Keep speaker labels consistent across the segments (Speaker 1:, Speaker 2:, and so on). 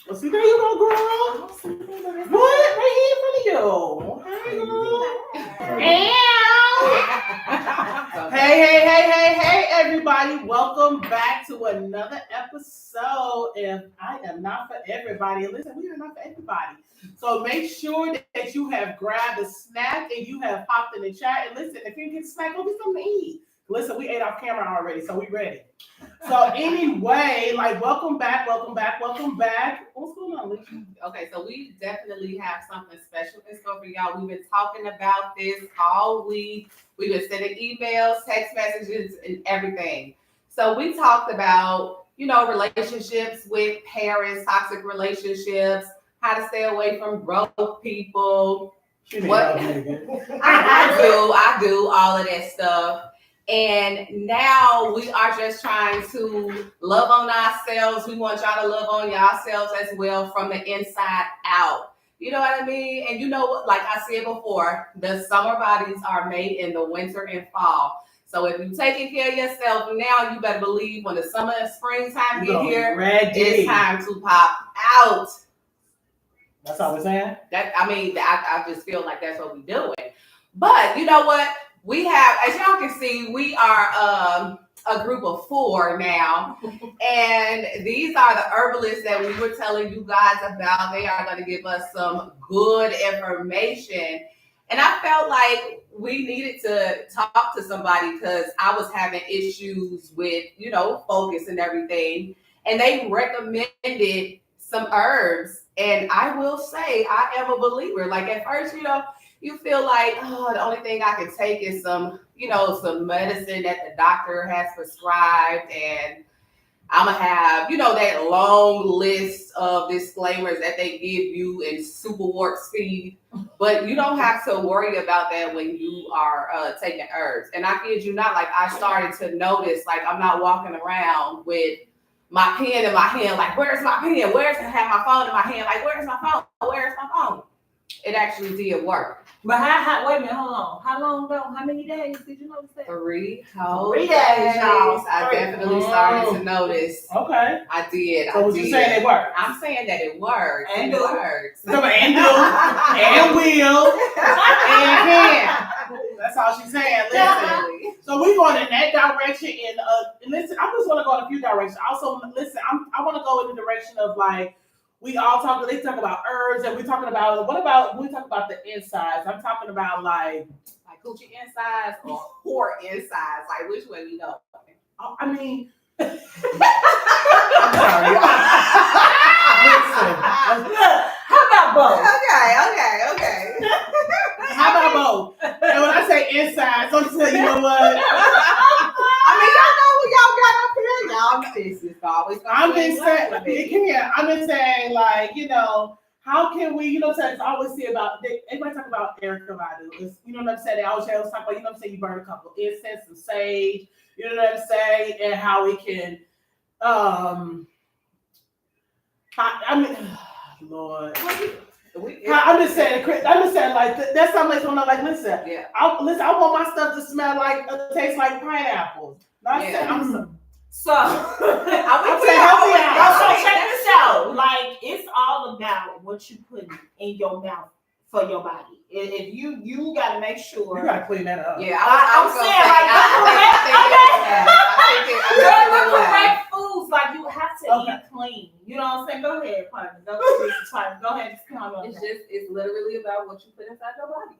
Speaker 1: Well, see, there you go, girl. What? Right here in front of you. Hey, girl. Hey, everybody. Welcome back to another episode. If I am not for everybody, listen, we are not for everybody. So make sure that you have grabbed a snack and you have popped in the chat. And listen, if you get a snack, go get something to eat. Listen, we ate off camera already, so we ready. So anyway, welcome back. What's going on, Alicia?
Speaker 2: Okay, so we definitely have something special in store for y'all. We've been talking about this all week. We've been sending emails, text messages, and everything. So we talked about, relationships with parents, toxic relationships, how to stay away from broke people. I do all of that stuff. And now we are just trying to love on ourselves. We want y'all to love on yourselves as well from the inside out. You know what I mean? And like I said before, the summer bodies are made in the winter and fall. So if you're taking care of yourself now, you better believe when the summer and springtime get here, it's time to pop out.
Speaker 1: That's all we're saying?
Speaker 2: I just feel like that's what we're doing. But you know what? We have, as y'all can see, we are a group of 4 now. And these are the herbalists that we were telling you guys about. They are going to give us some good information. And I felt like we needed to talk to somebody because I was having issues with, focus and everything. And they recommended some herbs. And I will say, I am a believer. Like at first, you feel like, the only thing I can take is some medicine that the doctor has prescribed. And I'm going to have, that long list of disclaimers that they give you in super warp speed. But you don't have to worry about that when you are taking herbs. And I kid you not, I started to notice, I'm not walking around with my pen in my hand, where's my pen? I have my phone in my hand, where's my phone? Where's my phone? It actually did work.
Speaker 3: But how wait a minute, hold on. How long ago? How many days did you notice that?
Speaker 2: 3 whole days. I definitely started to notice.
Speaker 1: Okay.
Speaker 2: I did.
Speaker 1: So what you saying it works?
Speaker 2: I'm saying that it works.
Speaker 3: And
Speaker 2: it works.
Speaker 1: And do. And will. And can. That's all she's saying. Listen. So we're going in that direction. And listen, I'm just going to go in a few directions. Also, listen, I want to go in the direction of they talk about herbs, and we're talking about, we talk about the insides. I'm talking about like
Speaker 2: coochie insides or whore insides. Which way we go?
Speaker 1: I mean, I'm sorry. Listen.
Speaker 3: How about both?
Speaker 2: Okay.
Speaker 1: How about both? And when I say insides, don't you say, you know what?
Speaker 2: Y'all know what y'all got up here.
Speaker 1: I'm just saying, how can we, I always see about, everybody talk about Erica Badu. You know what I'm saying? They always talk about, you burn a couple incense and sage, you know what I'm saying? And how we can, Lord. I'm just saying, that's something that's going on. Listen,
Speaker 2: yeah.
Speaker 1: I want my stuff to smell taste like pineapples.
Speaker 3: So I'm saying, so check this out. It's all about what you put in your mouth for your body. If you got to make sure
Speaker 1: you got to clean that up.
Speaker 3: Yeah, I'm saying the correct foods. You have to eat clean. You know what I'm saying? Go ahead, partner. Go ahead.
Speaker 2: It's literally about what you put inside your body.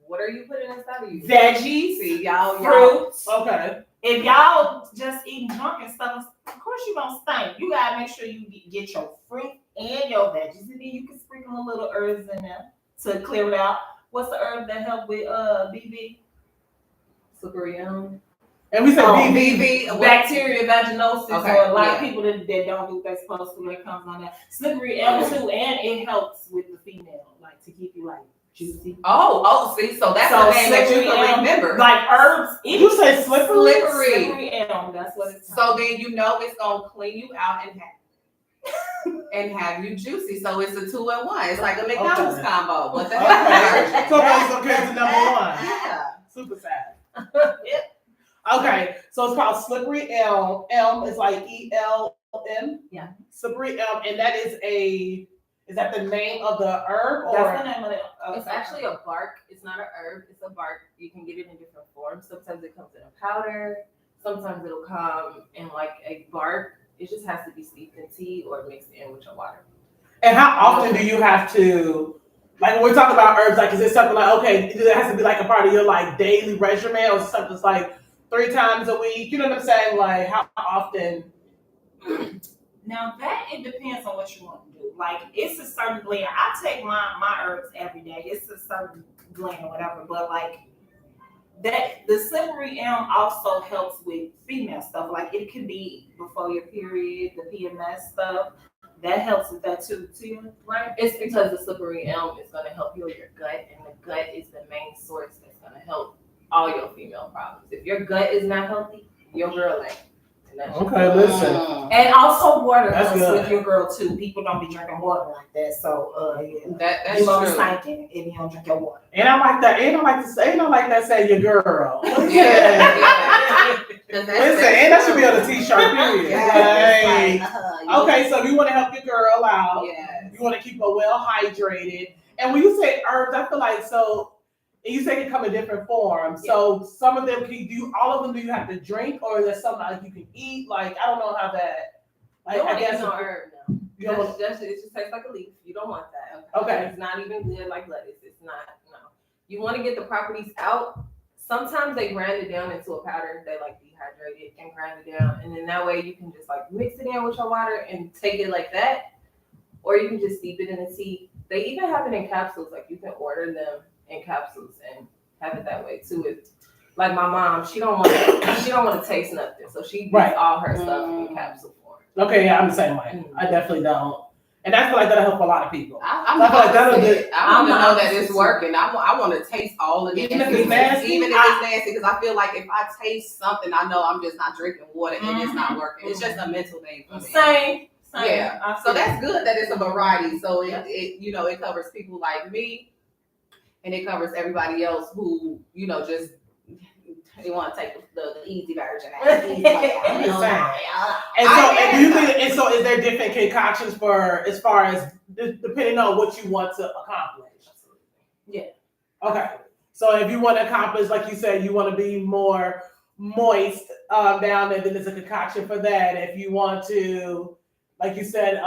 Speaker 2: What are you putting inside of you?
Speaker 3: Veggies,
Speaker 2: see y'all
Speaker 3: fruits.
Speaker 1: Okay.
Speaker 3: If y'all just eating junk and stuff, of course you're gonna stink. You gotta make sure you get your fruit and your veggies, and then you can sprinkle a little herbs in there to clear it out. What's the herb that help with BV?
Speaker 2: Slippery elm.
Speaker 1: And we said
Speaker 3: BV, bacteria vaginosis.
Speaker 2: Okay.
Speaker 3: Or a lot of people that don't do what they're supposed to, it comes on that. Slippery elm too, and it helps with the female, to keep you juicy.
Speaker 2: See, so that's the name that you can remember.
Speaker 1: Herbs. You say slippery?
Speaker 3: Slippery elm. That's what it's
Speaker 2: called. So then it's gonna clean you out and have you juicy. So it's a 2-in-1. It's like a McDonald's combo. What the heck?
Speaker 1: So that's okay. It's number 1.
Speaker 2: Yeah.
Speaker 1: Super sad. Okay, so it's called slippery elm. Elm is like ELM. M.
Speaker 2: Yeah.
Speaker 1: Sabri and that is that the name of the herb or?
Speaker 3: That's the name of it.
Speaker 2: It's actually a bark. It's not a herb. It's a bark. You can get it in different forms. Sometimes it comes in a powder. Sometimes it'll come in like a bark. It just has to be steeped in tea or mixed in with your water.
Speaker 1: And how often do you have to, like when we're talking about herbs, like is it something like, okay, it has to be like a part of your like daily regimen or something that's like 3 times a week? You know what I'm saying? Like how often?
Speaker 3: Now that it depends on what you want to do. Like it's a certain blend. I take my herbs every day. It's a certain blend or whatever. But like that, the slippery elm also helps with female stuff. Like it could be before your period, the PMS stuff. That helps with that too, right?
Speaker 2: It's because the slippery elm is going to help heal your gut, and the gut is the main source that's going to help all your female problems. If your gut is not healthy, your girl ain't.
Speaker 1: Okay, listen.
Speaker 3: And also water
Speaker 1: That's
Speaker 3: helps
Speaker 1: good.
Speaker 3: with your girl too. People don't be drinking water like that, so yeah.
Speaker 2: That's
Speaker 3: You gonna
Speaker 2: true.
Speaker 3: stinking if you don't drink your water.
Speaker 1: And I like that. And I like to say, and I like that saying your girl.
Speaker 2: Yeah.
Speaker 1: Listen, and that should be on a t-shirt, period. Like, okay, so you want to help your girl out.
Speaker 2: Yes.
Speaker 1: You want to keep her well hydrated. And when you say herbs, I feel like so. And you say it come in different forms.
Speaker 2: Yeah.
Speaker 1: So some of them can do. All of them, do you have to drink, or is there something like you can eat? Like I don't know how that. Like
Speaker 2: You don't
Speaker 1: I guess
Speaker 2: no herb, no.
Speaker 1: you don't want-
Speaker 2: It just tastes like a leaf. You don't want that.
Speaker 1: Okay.
Speaker 2: It's not even good like lettuce. It's not, no. You want to get the properties out. Sometimes they grind it down into a powder. They like dehydrate it and grind it down. And then that way you can just like mix it in with your water and take it like that. Or you can just steep it in the tea. They even have it in capsules. Like you can order them in capsules and have it that way too. It's like my mom, she don't want to taste nothing. So she gets all her stuff in capsule form.
Speaker 1: Okay, yeah, I'm the same way. I definitely don't. And I feel like that'll help a lot of people.
Speaker 2: I
Speaker 1: feel like that'll do.
Speaker 2: I want to know that it's working. I want to taste all of it.
Speaker 1: Even if it's nasty?
Speaker 2: Even if it's nasty, because I feel like if I taste something, I know I'm just not drinking water and it's not working. It's just a mental thing for me.
Speaker 3: Same.
Speaker 2: Yeah. So that's good that it's a variety. So it you know, it covers people like me, and it covers everybody else who, you know, just they want to take the easy version.
Speaker 1: I'm just saying. And so, and do you think? And so, is there different concoctions for as far as depending on what you want to accomplish?
Speaker 2: Yeah.
Speaker 1: Okay. So, if you want to accomplish, like you said, you want to be more moist down there, then there's a concoction for that. If you want to, like you said,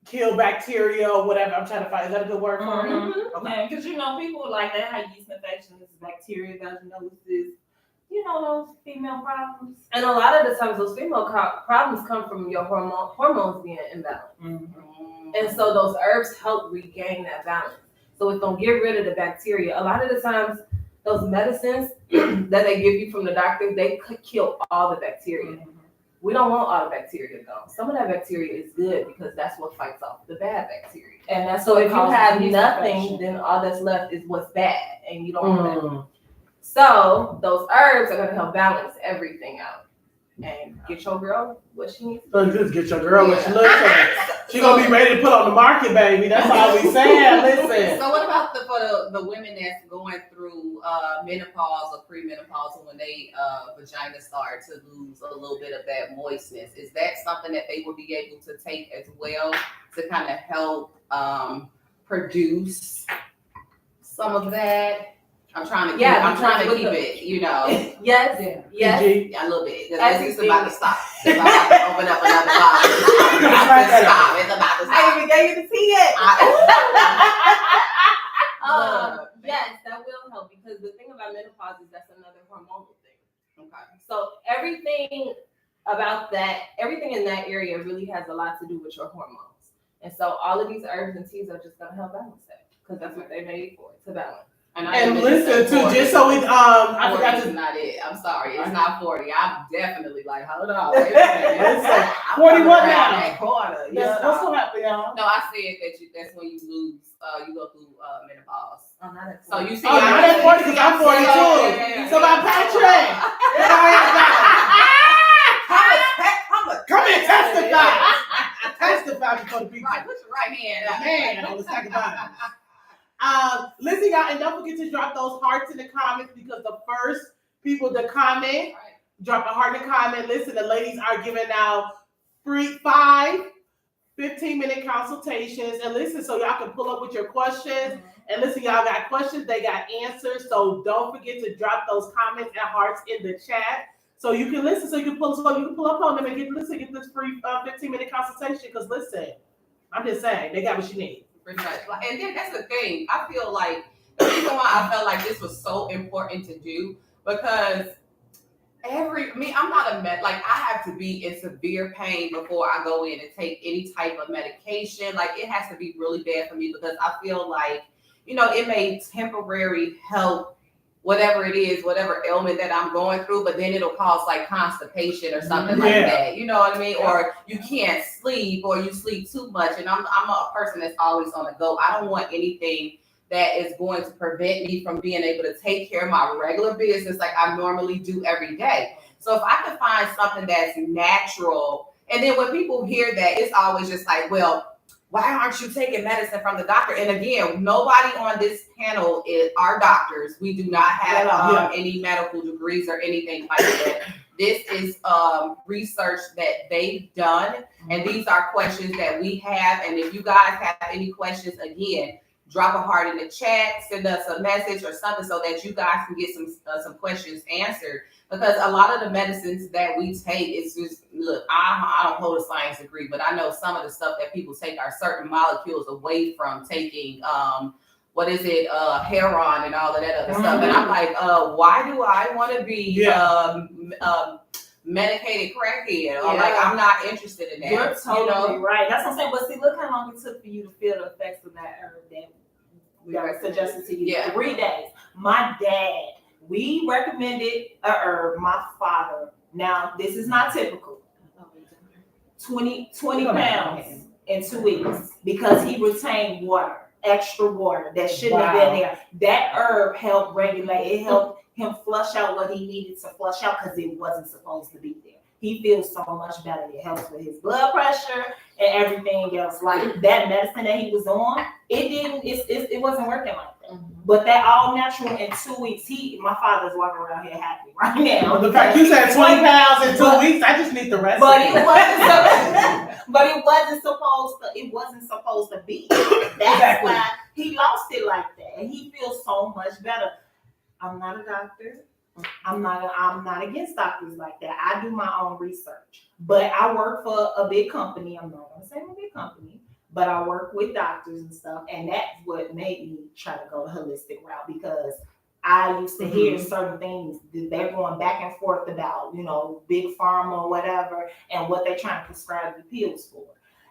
Speaker 1: kill bacteria or whatever. I'm trying to find. Is that a good word for it?
Speaker 3: Okay. Because you know people like that have yeast infections, bacteria, vaginosis. You know those female problems.
Speaker 2: And a lot of the times, those female problems come from your hormones being imbalanced.
Speaker 1: Mm-hmm.
Speaker 2: And so those herbs help regain that balance. So it's gonna get rid of the bacteria. A lot of the times, those medicines that they give you from the doctor, they could kill all the bacteria.
Speaker 3: Mm-hmm.
Speaker 2: We don't want all the bacteria gone. Some of that bacteria is good because that's what fights off the bad bacteria.
Speaker 3: And that's
Speaker 2: So
Speaker 3: what
Speaker 2: if you
Speaker 3: causes
Speaker 2: have
Speaker 3: yeast
Speaker 2: nothing,
Speaker 3: infection.
Speaker 2: then all that's left is what's bad, and you don't want that. So those herbs are gonna help balance everything out and get your girl what she needs.
Speaker 1: So just get your girl what she looks like. She gonna be ready to put on the market, baby. That's all we saying. Listen.
Speaker 2: So what about for the women that's going through menopause or premenopause, and when they vagina start to lose a little bit of that moistness? Is that something that they will be able to take as well to kind of help produce some of that? I'm trying to keep it, you know. Yes. Yeah, a little bit. It's about to stop. It's about to open up another box. It's about to stop. It's about to stop.
Speaker 3: I even gave you to see it.
Speaker 2: Yes, that will help, because the thing about menopause is that's another hormonal thing. Okay. So everything in that area really has a lot to do with your hormones. And so all of these herbs and teas are just gonna help balance that, because that's what they're made for, to balance.
Speaker 1: And listen too, just so we I forgot to.
Speaker 2: Not it. I'm sorry, it's not 40. I'm definitely like, hold on. Wait a minute.
Speaker 1: Listen, 41 now.
Speaker 2: That corner.
Speaker 1: Yes, what's gonna happen, y'all?
Speaker 2: No, I said that's when you lose. You go through menopause.
Speaker 3: Oh, not at
Speaker 2: So you see,
Speaker 1: Oh, not at 40 because I'm 42. So my Patrick. Come and testify. Testify before the people.
Speaker 2: Right, put your right hand up.
Speaker 1: Man, let's talk about it. Listen, y'all, and don't forget to drop those hearts in the comments, because the first people to comment, drop a heart in the comment. Listen, the ladies are giving out free 5 15-minute consultations. And listen, so y'all can pull up with your questions. And listen, y'all got questions, they got answers. So don't forget to drop those comments and hearts in the chat. So you can listen, so you can pull up on them and get this free 15-minute consultation. Because listen, I'm just saying, they got what you need.
Speaker 2: Pretty much. And then that's the thing. I feel like the reason why I felt like this was so important to do, because I'm not I have to be in severe pain before I go in and take any type of medication. Like, it has to be really bad for me, because I feel like, it may temporary help whatever it is, whatever ailment that I'm going through, but then it'll cause like constipation or something like that. You know what I mean? Or you can't sleep, or you sleep too much. And I'm a person that's always on the go. I don't want anything that is going to prevent me from being able to take care of my regular business like I normally do every day. So if I can find something that's natural, and then when people hear that, it's always just like, well, why aren't you taking medicine from the doctor? And again, nobody on this panel are doctors. We do not have any medical degrees or anything like that. This is research that they've done, and these are questions that we have. And if you guys have any questions, again, drop a heart in the chat, send us a message or something so that you guys can get some questions answered. Because a lot of the medicines that we take, it's just, look, I don't hold a science degree, but I know some of the stuff that people take are certain molecules away from taking, heroin and all of that other stuff. And I'm like, why do I want to be medicated crackhead? Or like, I'm not interested in that.
Speaker 3: You're totally right. That's what I'm saying. But see, look how long it took for you to feel the effects of that herb that suggested to you. 3 days. My dad, we recommended a herb. My father. Now, this is not typical. 20 pounds in 2 weeks, because he retained water, extra water that shouldn't have been there. That herb helped regulate. It helped him flush out what he needed to flush out, because it wasn't supposed to be there. He feels so much better. It helps with his blood pressure and everything else. Like, that medicine that he was on, it wasn't working like that. But that all natural in 2 weeks, my father's walking around here happy right now.
Speaker 1: The fact you said 20 pounds in 2 weeks, I just need the rest.
Speaker 3: But it wasn't supposed to be. That's why he lost it like that. And he feels so much better. I'm not a doctor. I'm not against doctors like that. I do my own research. But I work for a big company. I'm not gonna say a big company, but I work with doctors and stuff. And that's what made me try to go the holistic route, because I used to hear certain things that they're going back and forth about, big pharma or whatever, and what they're trying to prescribe the pills for.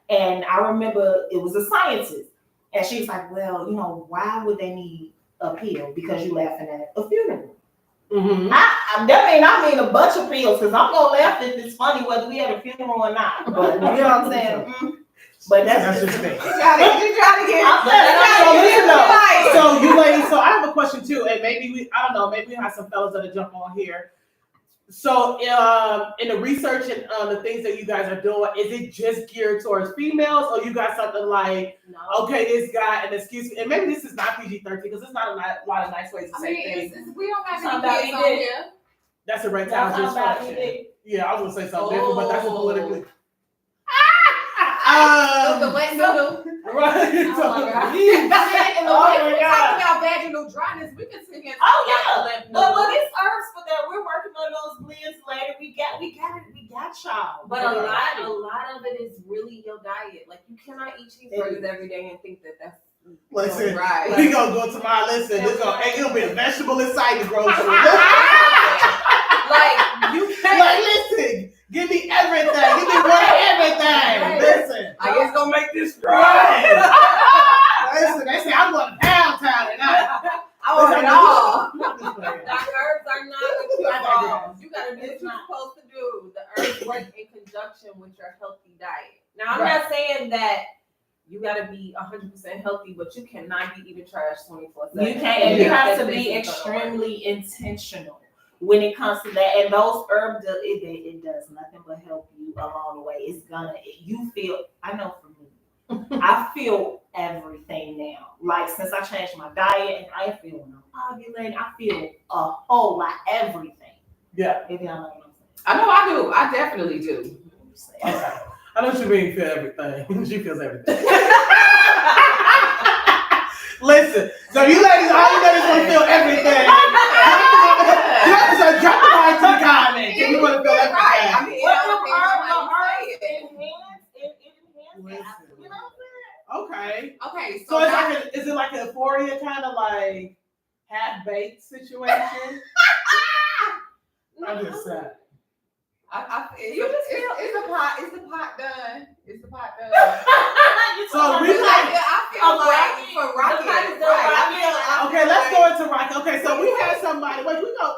Speaker 3: And I remember it was a scientist, and she was like, well, why would they need a pill? Because you're laughing at a funeral. I mean a bunch of pills, because I'm gonna laugh if it's funny whether we had a funeral or not. But you know what I'm saying? But that's just me.
Speaker 2: You trying to get.
Speaker 1: So you ladies, so I have a question too, and maybe we have some fellas that'll jump on here. So in the research and the things that you guys are doing, is it just geared towards females, or you got something like, okay, this guy, and excuse me, and maybe this is not PG-13, because there's not a lot of nice ways to say things.
Speaker 2: We don't have any kids on here.
Speaker 1: That's a reptile dysfunction. Yeah, I was gonna say something different, but that's a politically.
Speaker 2: The wet noodle.
Speaker 1: Right.
Speaker 2: Oh my God. We talk about vaginal dryness. We can sit here.
Speaker 3: Well, it's herbs for that. We're working on those blends later. We got y'all.
Speaker 4: But a lot of it is really your diet. Like, you cannot eat cheeseburgers every day and think that that's.
Speaker 1: Listen,
Speaker 2: right.
Speaker 1: We gonna go to my listen. It'll be a vegetable inside the grocery.
Speaker 2: Like, you can't.
Speaker 1: Like, listen, give me everything. Give me everything.
Speaker 2: Right.
Speaker 1: Listen.
Speaker 2: I guess gonna make this right.
Speaker 1: Listen, they say I'm going to Pound Town tonight.
Speaker 2: I want it all.
Speaker 4: The herbs are not a cure-all. You gotta do what you're supposed to do. The herbs work in conjunction with your healthy diet. Now, I'm not saying that you gotta be 100% healthy, but you cannot be eating trash 24/7.
Speaker 3: You can't, and you have to be extremely intentional when it comes to that. And those herbs, it does nothing but help you along the way. I know for me, I feel everything now. Like, since I changed my diet, and I feel ovulating, I feel a whole lot, everything.
Speaker 1: Yeah.
Speaker 3: If y'all know what I'm saying.
Speaker 2: I know I do. I definitely do.
Speaker 1: Okay. I know she mean feel everything. She feels everything. Listen, so you ladies, all you ladies want to feel everything. You have to drop the line to the comments. If you want to feel everything.
Speaker 2: Right. I mean,
Speaker 3: What
Speaker 2: it all
Speaker 3: the
Speaker 2: depends on how
Speaker 3: herbs
Speaker 2: you say it.
Speaker 3: enhance that. You know what I'm saying?
Speaker 1: Okay.
Speaker 2: Okay,
Speaker 1: So
Speaker 2: so
Speaker 1: it's
Speaker 2: now,
Speaker 1: like is it like an euphoria kind of like half baked situation? I'm just saying.
Speaker 2: Is the pot done? Is the pot done?
Speaker 1: So we
Speaker 2: I feel like for Rocky,
Speaker 1: okay, let's go into Rocky. Okay, so we had somebody. Wait, we gotta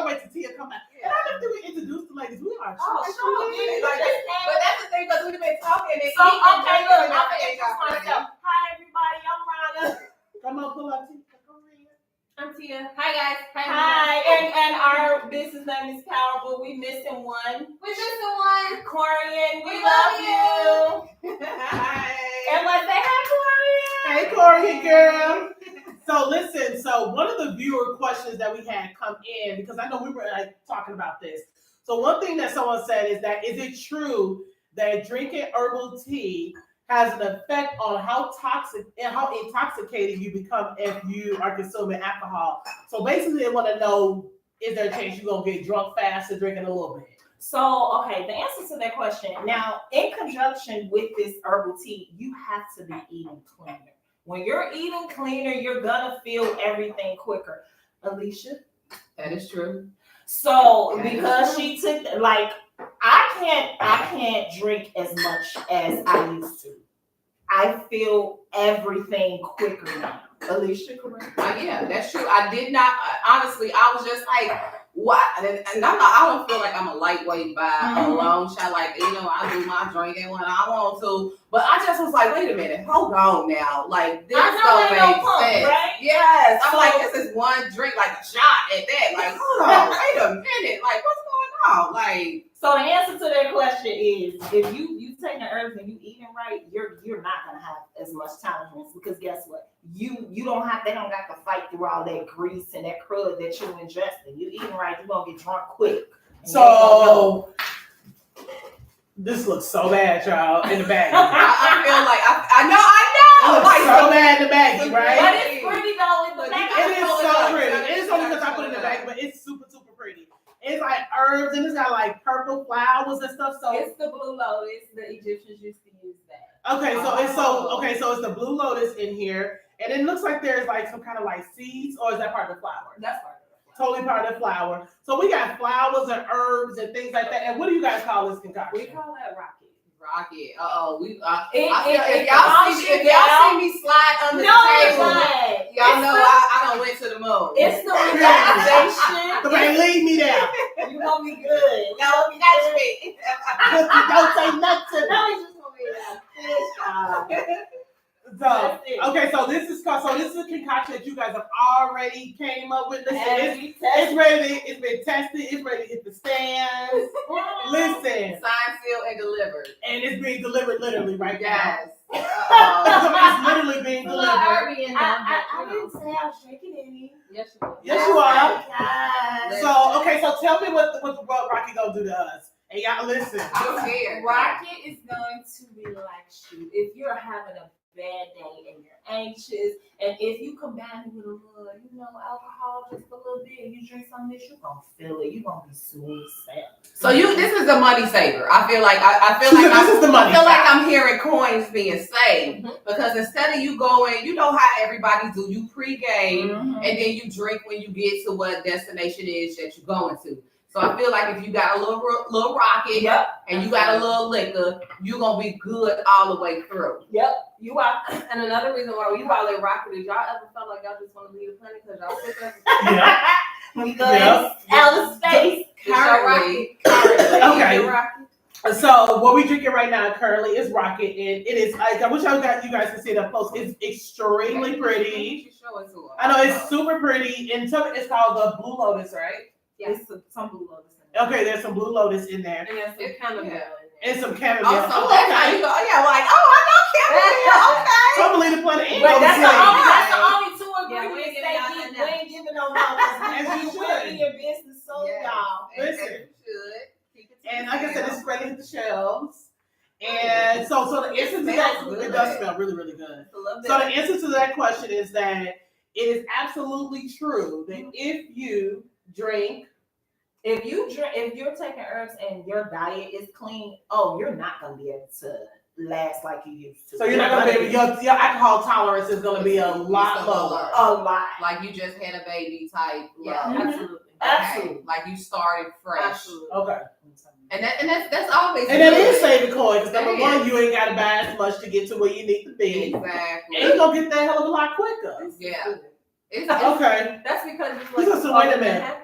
Speaker 1: wait till Tia come back. And I don't think we introduced the ladies. We are.
Speaker 2: But that's the thing because we've been talking and
Speaker 3: So,
Speaker 2: eating
Speaker 3: okay,
Speaker 2: and
Speaker 3: look,
Speaker 2: drinking
Speaker 3: I'm
Speaker 2: and
Speaker 3: gonna introduce myself. Hi, everybody. I'm Rhonda.
Speaker 1: Come on, pull up, Tia.
Speaker 4: I'm Tia. Hi guys.
Speaker 3: Hi, and our business name is Powherbal. We missing one.
Speaker 4: We're missing one.
Speaker 3: Corian, we
Speaker 4: We
Speaker 3: love
Speaker 4: love
Speaker 3: you.
Speaker 2: Hi.
Speaker 3: And let's say hi,
Speaker 1: Hey, Corey, girl. So listen, so one of the viewer questions that we had come in, because I know we were like talking about this. So one thing that someone said is it true that drinking herbal tea has an effect on how toxic and how intoxicated you become if you are consuming alcohol? So basically they want to know, is there a chance you're gonna get drunk fast or drinking a little bit?
Speaker 3: So, okay, the answer to that question. Now, in conjunction with this herbal tea, you have to be eating cleaner. When you're eating cleaner, you're gonna feel everything quicker. Alicia?
Speaker 2: That is true.
Speaker 3: So, because she took, like, I can't drink as much as I used to. I feel everything quicker now. Alicia, correct?
Speaker 2: Yeah, that's true. I did not, honestly, I was just like, what? And I don't feel like I'm a lightweight by a long shot. Like, you know, I do my drinking when I want to. But I just was like, wait a minute, hold on now. Like, this don't make sense.
Speaker 3: Right?
Speaker 2: Yes. I'm like, this is one drink, like a shot at that. Like, hold on, wait a minute. Like, what's going on? Like,
Speaker 3: so the answer to that question is, if you take the herbs and you eating right, you're not gonna have as much tolerance, because guess what? They don't have to fight through all that grease and that crud that you're ingesting. You eating right, you're gonna get drunk quick.
Speaker 1: So this looks so bad, y'all, in the bag.
Speaker 2: I feel like I know.
Speaker 1: It looks
Speaker 2: Like,
Speaker 1: so bad in the baggie, right?
Speaker 3: But it's pretty though. In the back.
Speaker 1: It is so pretty. It is only because I put it in the bag, but it's super, super pretty. It's like herbs and it's got like purple flowers and stuff. So
Speaker 4: It's the blue lotus. The Egyptians used to use that.
Speaker 1: okay, so it's the blue lotus in here, and it looks like there's like some kind of like seeds, or is that part of the flower?
Speaker 4: That's part of it.
Speaker 1: Totally part of the flower. So we got flowers and herbs and things like that. And what do you guys call this concoction?
Speaker 4: We call that rocket.
Speaker 2: Rocket.
Speaker 3: If
Speaker 2: If y'all see me slide under the table,
Speaker 3: it's
Speaker 2: y'all know I don't went to the moon.
Speaker 3: It's the relaxation.
Speaker 1: Somebody leave me there.
Speaker 3: You gonna be good.
Speaker 2: Y'all catch me.
Speaker 1: Don't say nothing.
Speaker 3: No, it's just gonna be a fish.
Speaker 1: So, okay, so this is a concoction that you guys have already came up with. Listen, it's ready. It's been tested. It's ready to hit the stands. Listen,
Speaker 2: Signed, sealed, and delivered.
Speaker 1: and it's being delivered literally right
Speaker 2: Yes.
Speaker 1: now. It's literally being delivered.
Speaker 3: I didn't say I was drinking any.
Speaker 4: Yes, you are.
Speaker 1: Yes, you are.
Speaker 3: Yes.
Speaker 1: So, okay, so tell me what Rocky gonna do to us. And y'all listen.
Speaker 2: I'm scared.
Speaker 4: Rocket is going to relax you if you're having a bad day and you're anxious, and if you combine it with a little, alcohol just a little bit, and you drink some of this, you're gonna feel it. You're gonna be smooth sailing.
Speaker 2: So this is a money saver. I feel like I'm hearing coins being saved, because instead of you going, you know how everybody do, you pregame and then you drink when you get to what destination is that you're going to. So I feel like if you got a little rocket and you got a little liquor, you're gonna be good all the way through.
Speaker 3: Yep, you are.
Speaker 4: And another reason why we call it rocket is y'all ever felt like y'all just want to leave the planet because y'all sit there?
Speaker 1: Yeah.
Speaker 3: Because outer space.
Speaker 2: Currently.
Speaker 1: Okay. So what we drinking right now currently is Rocket, and it is. I wish you guys can see it up close. It's extremely pretty. I know it's super pretty, and it's called the Blue Lotus, right?
Speaker 3: Yes, some blue lotus in there.
Speaker 1: Okay, there's some Blue Lotus in there,
Speaker 4: And there's some chamomile in there.
Speaker 1: and some chamomile.
Speaker 2: Also, that's how you go. Yeah, like, I know chamomile. Okay.
Speaker 1: Totally the planet ain't
Speaker 3: But
Speaker 1: no
Speaker 3: that's
Speaker 1: slave.
Speaker 3: the only two
Speaker 4: Yeah, we
Speaker 3: ingredients
Speaker 4: ain't giving
Speaker 3: they
Speaker 4: y'all
Speaker 3: give.
Speaker 4: nothing.
Speaker 3: We ain't giving no numbers.
Speaker 1: As you
Speaker 3: We're
Speaker 1: should.
Speaker 3: in your business, so
Speaker 2: Yeah.
Speaker 3: y'all.
Speaker 1: Listen.
Speaker 2: And you should. Keep it to
Speaker 1: And like I said,
Speaker 2: yourself.
Speaker 1: this is ready to hit the shelves. And so the answer to that,
Speaker 2: smells good.
Speaker 1: it does smell really, really good.
Speaker 4: I love
Speaker 1: So
Speaker 4: that.
Speaker 1: the answer to that question is that it is absolutely true that if you drink,
Speaker 3: If you're taking herbs and your diet is clean, you're not gonna be able to last like you used to.
Speaker 1: so you're not gonna be able, your alcohol tolerance is gonna be a lot lower.
Speaker 3: A lot.
Speaker 2: Like you just had a baby type.
Speaker 4: Yeah,
Speaker 2: level.
Speaker 4: absolutely.
Speaker 3: Absolutely.
Speaker 2: Like you started fresh.
Speaker 4: Absolutely.
Speaker 1: Okay.
Speaker 2: And that's always
Speaker 1: And that
Speaker 2: good.
Speaker 1: is saving coin because number
Speaker 2: It
Speaker 1: one,
Speaker 2: is.
Speaker 1: you ain't gotta buy as much to get to where you need to be.
Speaker 2: Exactly.
Speaker 1: And you gonna get that hell of a lot quicker.
Speaker 2: Yeah. It's
Speaker 1: Okay.
Speaker 4: That's because it's like
Speaker 1: So wait a minute.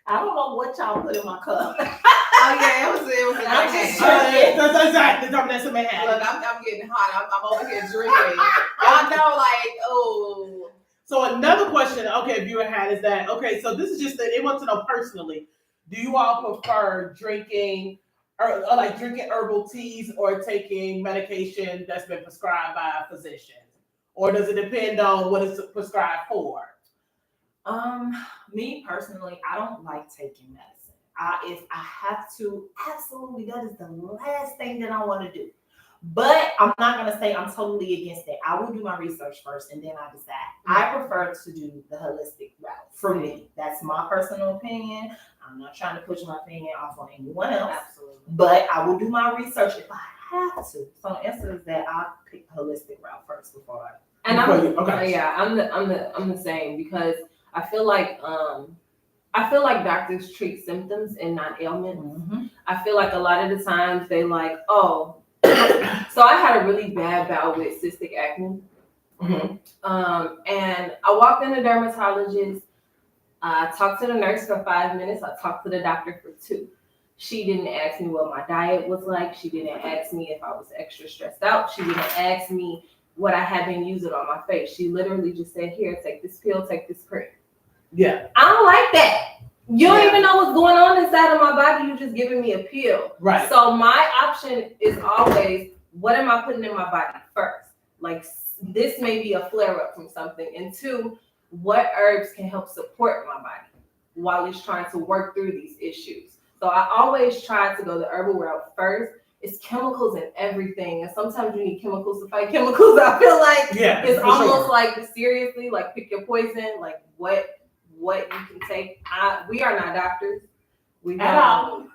Speaker 3: I don't know what y'all put in my cup.
Speaker 2: Oh yeah, it was
Speaker 3: I'm just
Speaker 1: That's exactly that's a man.
Speaker 2: Look, I'm getting hot. I'm over here drinking. Y'all know, like, oh.
Speaker 1: So another question, okay, viewer had is that okay? So this is just that they want to know personally. Do you all prefer drinking or like drinking herbal teas or taking medication that's been prescribed by a physician, or does it depend on what it's prescribed for?
Speaker 3: Me personally, I don't like taking medicine. If I have to, absolutely, that is the last thing that I want to do. But I'm not gonna say I'm totally against it. I will do my research first and then I decide. I prefer to do the holistic route for me. That's my personal opinion. I'm not trying to push my opinion off on anyone else.
Speaker 4: Absolutely.
Speaker 3: But I will do my research if I have to. So the answer is that I pick the holistic route first before I.
Speaker 4: And
Speaker 1: Okay.
Speaker 4: I'm the same because I feel like doctors treat symptoms and not ailments.
Speaker 3: Mm-hmm.
Speaker 4: I feel like a lot of the times they like, so I had a really bad bout with cystic acne.
Speaker 1: Mm-hmm.
Speaker 4: And I walked in the dermatologist. I talked to the nurse for 5 minutes. I talked to the doctor for 2. She didn't ask me what my diet was like. She didn't ask me if I was extra stressed out. She didn't ask me what I had been using on my face. She literally just said, here, take this pill, take this cream.
Speaker 1: Yeah.
Speaker 4: I don't like that. You don't even know what's going on inside of my body. You're just giving me a pill.
Speaker 1: Right.
Speaker 4: So my option is always, what am I putting in my body first? Like this may be a flare up from something. And 2, what herbs can help support my body while it's trying to work through these issues? So I always try to go the herbal route first. It's chemicals in everything. And sometimes you need chemicals to fight chemicals. I feel like it's almost like seriously, like pick your poison, like what you can take. We are not doctors. We don't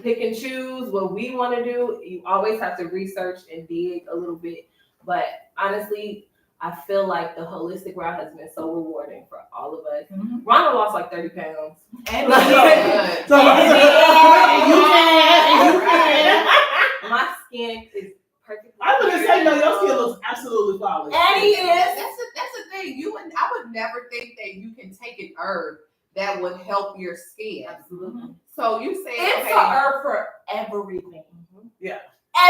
Speaker 4: pick and choose what we want to do. You always have to research and dig a little bit. But honestly, I feel like the holistic route has been so rewarding for all of us.
Speaker 3: Mm-hmm.
Speaker 4: Ronald lost like 30 pounds.
Speaker 3: And
Speaker 1: So you can.
Speaker 4: My skin is perfectly.
Speaker 1: I'm gonna say no. Your skin looks absolutely flawless.
Speaker 3: And he is.
Speaker 2: That's the thing. I would never think that you can take an herb that would help your skin.
Speaker 4: Absolutely.
Speaker 2: So you say
Speaker 3: It's a herb for everything.
Speaker 1: Yeah.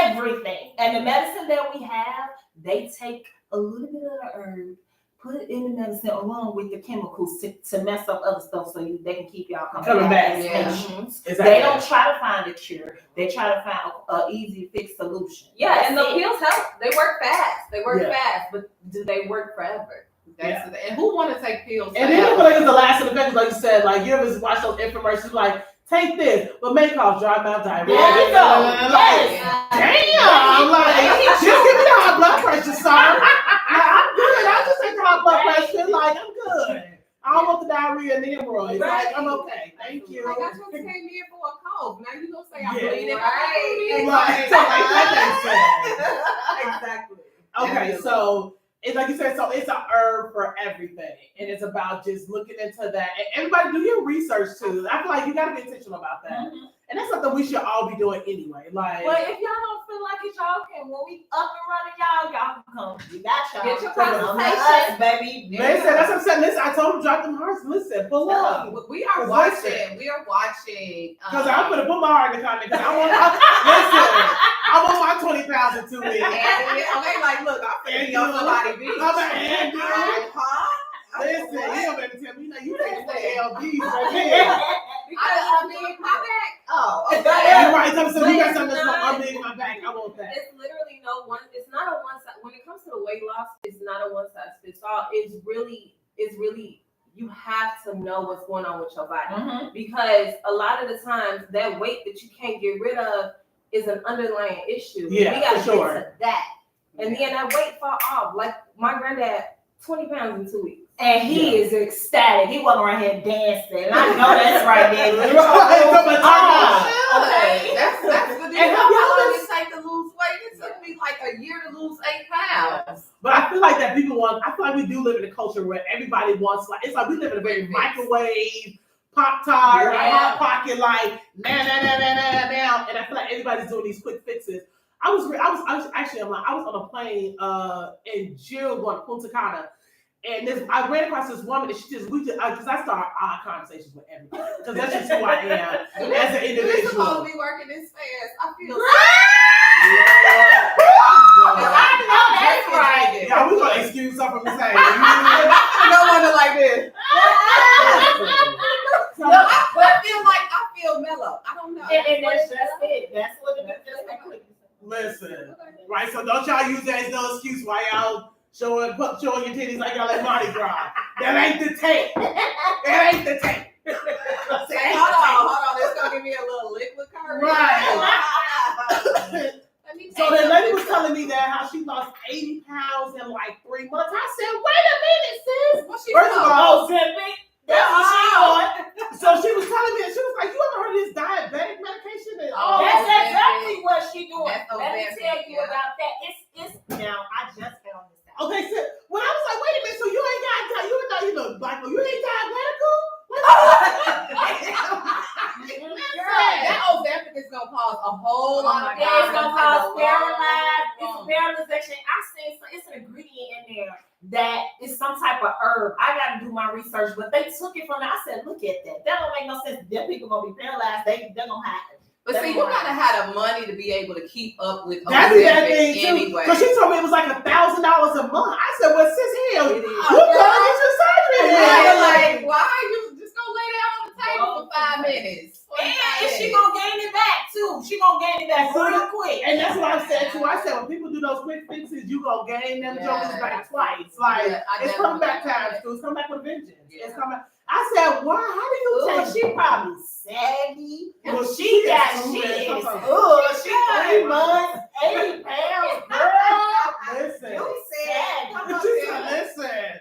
Speaker 3: Everything. And the medicine that we have, they take a little bit of the herb, put it in the medicine along with the chemicals to mess up other stuff so they can keep y'all coming back as
Speaker 2: Yeah.
Speaker 3: patients.
Speaker 1: Exactly.
Speaker 3: They don't try to find a cure. They try to find an easy fix solution.
Speaker 4: Yeah, and the
Speaker 3: That's it.
Speaker 4: pills help. They work fast.
Speaker 1: Yeah.
Speaker 4: Fast, but do they work forever?
Speaker 2: And who want to take pills?
Speaker 1: And then I feel like it's the last of the effects, like you said, like you ever watch those infomercials like, take this, but may cause dry mouth diarrhea.
Speaker 3: There you go.
Speaker 1: Like,
Speaker 3: Yes.
Speaker 1: damn, like, just give me the high blood pressure, sir. I'm good. I'll just take the high blood pressure. Like, I'm good. I don't want the diarrhea and the hemorrhoids. Like, I'm okay. Thank you.
Speaker 2: Like I just came here for a cold. Now you gonna say I'm
Speaker 1: Yeah.
Speaker 2: bleeding?
Speaker 1: Right. So, like, that makes sense.
Speaker 3: Exactly.
Speaker 1: Okay, so it's like you said, so it's an herb for everything, and it's about just looking into that. And everybody, do your research too. I feel like you got to be intentional about that, and that's something we should all be doing anyway. Like,
Speaker 3: Well, if y'all don't feel like it, y'all can. When we up and running, y'all can come. We got y'all.
Speaker 4: Get your
Speaker 3: Come on,
Speaker 4: consultation.
Speaker 3: baby.
Speaker 1: man said, that's what I'm saying. Listen, I told him drop them hearts. Listen, pull up.
Speaker 2: We are watching. We are watching.
Speaker 1: Because I'm gonna put my heart in the comment. Because listen, I want my 20 pounds in 2 weeks.
Speaker 2: Okay, like, look, I'm finna be on somebody beach.
Speaker 1: I'm an Andrew.
Speaker 2: Huh?
Speaker 1: Listen, he don't better tell me, you know, you take the LBs right
Speaker 2: I
Speaker 1: there.
Speaker 2: I'm being my back. Oh,
Speaker 1: You're
Speaker 2: okay.
Speaker 1: right. So you got something that's
Speaker 4: not-
Speaker 1: I'm big in my back. I want that.
Speaker 4: It's literally it's not a one size. When it comes to the weight loss, it's not a one size fits all. It's really, you have to know what's going on with your body. Because a lot of the times that weight that you can't get rid of is an underlying issue.
Speaker 1: Yeah,
Speaker 4: we gotta
Speaker 1: for sure.
Speaker 4: get to that. And then that weight fall off. Like my granddad, 20 pounds in 2 weeks.
Speaker 3: And he is ecstatic. He walking around here dancing. And I know that's right there.
Speaker 1: Right,
Speaker 3: Okay.
Speaker 2: That's the deal.
Speaker 1: And
Speaker 2: How
Speaker 1: y'all
Speaker 2: long
Speaker 1: was-
Speaker 2: it take to lose weight? It took me like a year to lose 8 pounds.
Speaker 1: But I feel like that people want. I feel like we do live in a culture where everybody wants. Like it's like we live in a very microwave, Pop Tart, Hot Pocket, like now. And I feel like everybody's doing these quick fixes. I was actually on a plane in June going to Punta Cana. And I ran across this woman, and because I start odd conversations with everybody, because that's just who I am as an
Speaker 2: You're supposed
Speaker 1: individual.
Speaker 2: to be working this fast. I feel
Speaker 3: I know that's right.
Speaker 1: Yeah, we're gonna excuse something from saying.
Speaker 2: no wonder like this.
Speaker 1: So,
Speaker 2: But I feel mellow. I don't know.
Speaker 3: And that's just it. That's what it is.
Speaker 1: listen, right? So don't y'all use that as no excuse why y'all showing your titties like y'all at Mardi Gras. That ain't the tape. That ain't the tape.
Speaker 2: Say, hold on. It's gonna give me a little liquid courage.
Speaker 1: Right.
Speaker 2: Let me
Speaker 1: So
Speaker 2: take
Speaker 1: the
Speaker 2: some
Speaker 1: lady was
Speaker 2: liquor.
Speaker 1: telling me that how she lost 80 pounds in like 3 months. I said, wait a minute, sis.
Speaker 2: What she
Speaker 1: First of
Speaker 2: doing?
Speaker 1: all,
Speaker 3: That's what she on.
Speaker 1: so she was telling me, she was like, you ever heard of this diabetic medication? And,
Speaker 2: Oh,
Speaker 3: That's
Speaker 2: Ozempic.
Speaker 3: exactly what she doing.
Speaker 2: That's
Speaker 3: Let me
Speaker 2: Ozempic,
Speaker 3: tell you
Speaker 2: yeah.
Speaker 3: about that. It's now. I just found this out.
Speaker 1: okay, so when I was like, wait a minute, so you ain't got, you look black, you ain't diabetical?
Speaker 2: That Ozempic is gonna cause a whole lot of
Speaker 3: Yeah, it's gonna cause
Speaker 2: paralyzed.
Speaker 3: paralyzation. I seen it's an ingredient in there that is some type of herb. I got to do my research, but they took it from me. I said, look at that. That don't make no sense. Them people gonna be paralyzed. They're gonna have it.
Speaker 2: But see, you gotta have the money to be able to keep up with
Speaker 1: That's that thing
Speaker 2: Ozempic
Speaker 1: too.
Speaker 2: anyway.
Speaker 1: Because she told me it was like $1,000 a month. I said, well, sis, hell,
Speaker 3: It
Speaker 1: you
Speaker 3: is.
Speaker 1: go get your surgery.
Speaker 2: Yeah,
Speaker 1: man.
Speaker 2: like, why you just gonna lay down on the table for 5 minutes?
Speaker 3: And she gonna gain it back too. She gonna gain it back real quick.
Speaker 1: And that's what I said too. I said when people do those quick fixes, you gonna gain them jokers back twice. Like
Speaker 2: Yeah, I
Speaker 1: it's coming back
Speaker 2: definitely
Speaker 1: times too. It's coming back with a vengeance.
Speaker 2: Yeah.
Speaker 1: It's coming. I said, why? How do you
Speaker 3: Ooh,
Speaker 1: take?
Speaker 3: she probably saggy.
Speaker 1: Well,
Speaker 3: She is. She 3 months, 80 pounds, girl.
Speaker 1: Listen.
Speaker 3: You sad. Come on,
Speaker 1: She
Speaker 3: girl.
Speaker 1: said, listen.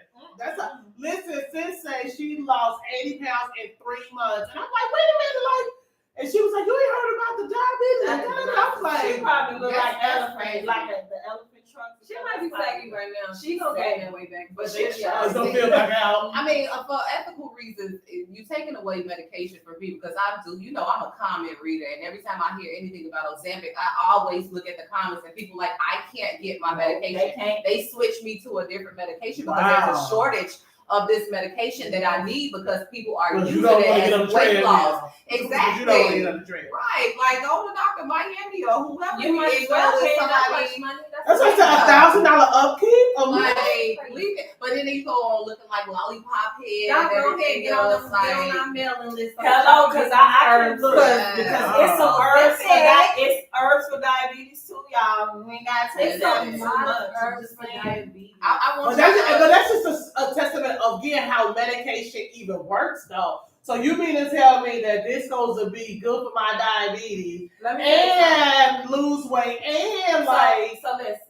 Speaker 1: Listen, sis say she lost 80 pounds in 3 months. And I'm like, wait a minute, like, and she was like, you ain't heard about the diabetes? And I was like,
Speaker 3: She probably look like
Speaker 2: that's
Speaker 3: elephant,
Speaker 2: crazy.
Speaker 3: like the elephant trunk.
Speaker 4: She might be saggy right now.
Speaker 3: She
Speaker 4: gonna
Speaker 3: gonna
Speaker 4: gain that weight back.
Speaker 3: But
Speaker 4: But
Speaker 3: she
Speaker 1: I don't feel back out.
Speaker 2: I mean, for ethical reasons, you taking away medication from people, because I do, I'm a comment reader, and every time I hear anything about Ozempic, I always look at the comments, and people like, I can't get my medication.
Speaker 3: They can't.
Speaker 2: They switch me to a different medication because
Speaker 1: Wow.
Speaker 2: there's a shortage of this medication that I need because people are
Speaker 1: Because
Speaker 2: using
Speaker 1: you don't want to
Speaker 2: it
Speaker 1: get on
Speaker 2: as
Speaker 1: the
Speaker 2: weight
Speaker 1: treadmill.
Speaker 2: loss.
Speaker 1: Because
Speaker 2: Exactly.
Speaker 1: you don't want to get on the treadmill.
Speaker 2: Right, like go to Dr. Miami or whoever
Speaker 4: You might as
Speaker 2: go
Speaker 4: well
Speaker 2: with
Speaker 4: pay that
Speaker 2: somebody.
Speaker 4: much money.
Speaker 1: That's what I said, $1,000 upkeep.
Speaker 2: Like, leave it. But then they go on looking like lollipop head
Speaker 4: Y'all
Speaker 2: and
Speaker 4: go ahead
Speaker 2: everything
Speaker 4: get on
Speaker 2: else.
Speaker 4: them,
Speaker 2: Like,
Speaker 4: get on our mailing list.
Speaker 3: Hello, because I can look
Speaker 2: Yeah.
Speaker 3: because it's some herbs for it's herbs for diabetes too, y'all. We ain't gotta take
Speaker 4: It's
Speaker 3: that
Speaker 4: a
Speaker 3: too
Speaker 4: lot
Speaker 3: much.
Speaker 4: of herbs for diabetes.
Speaker 2: I
Speaker 1: But
Speaker 2: want
Speaker 1: that's just a testament of again how medication even works though. So you mean to tell me that this goes to be good for my diabetes
Speaker 4: Let me tell you
Speaker 1: and lose weight and
Speaker 3: So,
Speaker 1: like
Speaker 3: so listen.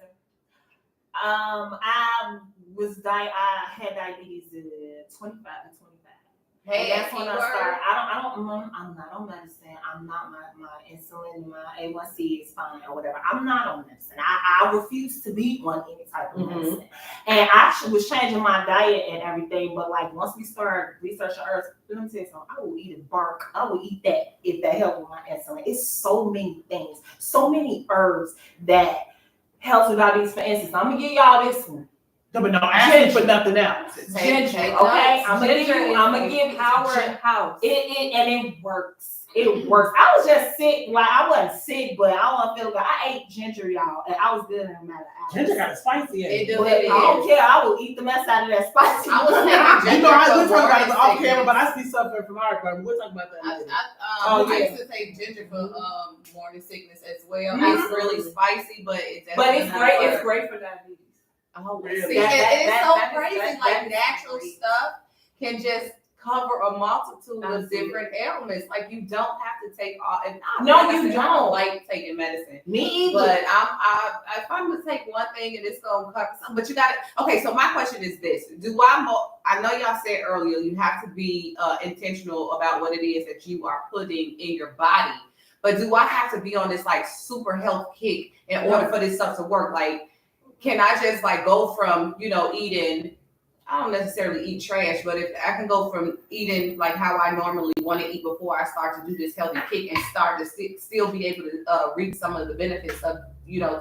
Speaker 3: I had diabetes at 25 and 25.
Speaker 2: Hey,
Speaker 3: And that's when I
Speaker 2: keyword.
Speaker 3: started. I'm not on medicine. I'm not my insulin, my A1C is fine or whatever. I'm not on medicine. I refuse to be on any type of
Speaker 1: Mhm.
Speaker 3: medicine. And I actually was changing my diet and everything, but like once we started researching herbs, let me tell you something, I will eat a bark. I will eat that if that helps with my insulin. It's so many things, so many herbs that helps with diabetes. For instance, I'm gonna give y'all this one.
Speaker 1: no, asking for nothing else.
Speaker 3: Ginger,
Speaker 2: Take
Speaker 3: okay?
Speaker 2: notes.
Speaker 3: I'm gonna give
Speaker 4: powerhouse.
Speaker 3: it works. It works. I was just sick. Like I wasn't sick, but I don't feel good. I ate ginger, y'all, and I was good in a matter of hours.
Speaker 1: Ginger got a spicy in
Speaker 2: It
Speaker 1: it.
Speaker 2: do.
Speaker 3: But I don't care. I will eat the mess out of that spicy.
Speaker 2: I was taking
Speaker 1: You know, we're talking about it off
Speaker 2: morning
Speaker 1: camera, but
Speaker 2: sickness.
Speaker 1: I be suffering from heartburn. We'll talk about that later.
Speaker 3: Oh,
Speaker 2: I
Speaker 3: yeah.
Speaker 2: used to take ginger for morning sickness as well.
Speaker 3: Mhm.
Speaker 2: It's really spicy, but it's
Speaker 3: But it's great. It's great for diabetes.
Speaker 2: Oh,
Speaker 1: Really?
Speaker 2: see, it's so
Speaker 3: that
Speaker 2: crazy.
Speaker 3: is
Speaker 2: Like natural
Speaker 3: great.
Speaker 2: stuff can just cover a multitude of
Speaker 3: Absolutely.
Speaker 2: different ailments. Like you don't have to take all. And
Speaker 3: No,
Speaker 2: like I
Speaker 3: you
Speaker 2: said, I
Speaker 3: don't.
Speaker 2: like taking medicine.
Speaker 3: Me either.
Speaker 2: But if I'm gonna take one thing and it's gonna cover something, but you got to. Okay, so my question is this: I know y'all said earlier you have to be intentional about what it is that you are putting in your body. But do I have to be on this like super health kick in order for this stuff to work? Like, can I just like go from eating? I don't necessarily eat trash, but if I can go from eating like how I normally want to eat before I start to do this healthy kick and start to still be able to reap some of the benefits of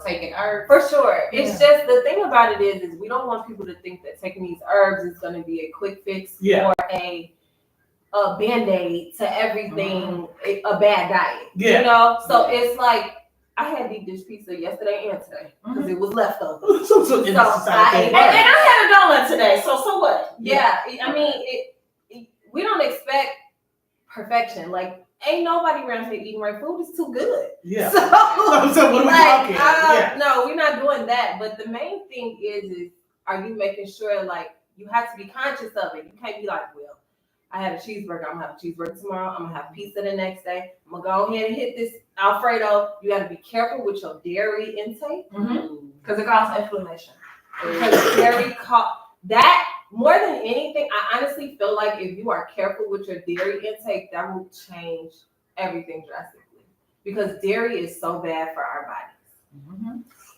Speaker 2: taking herbs.
Speaker 4: For sure. It's just the thing about it is we don't want people to think that taking these herbs is going to be a quick fix or a band-aid to everything, a bad diet.
Speaker 1: Yeah.
Speaker 4: So it's like I had deep dish pizza yesterday and today because it was leftovers.
Speaker 1: So
Speaker 3: and I had a donut today. So what?
Speaker 4: Yeah. I mean, we don't expect perfection. Like, ain't nobody around here eating right food. It's too good.
Speaker 1: Yeah.
Speaker 4: So
Speaker 1: what are we talking?
Speaker 4: No, we're not doing that. But the main thing is are you making sure like you have to be conscious of it? You can't be like, well, I had a cheeseburger. I'm gonna have a cheeseburger tomorrow. I'm gonna have pizza the next day. I'm gonna go ahead and hit this Alfredo. You got to be careful with your dairy intake
Speaker 3: Because it causes inflammation.
Speaker 4: Because dairy that more than anything, I honestly feel like if you are careful with your dairy intake, that will change everything drastically. Because dairy is so bad for our bodies.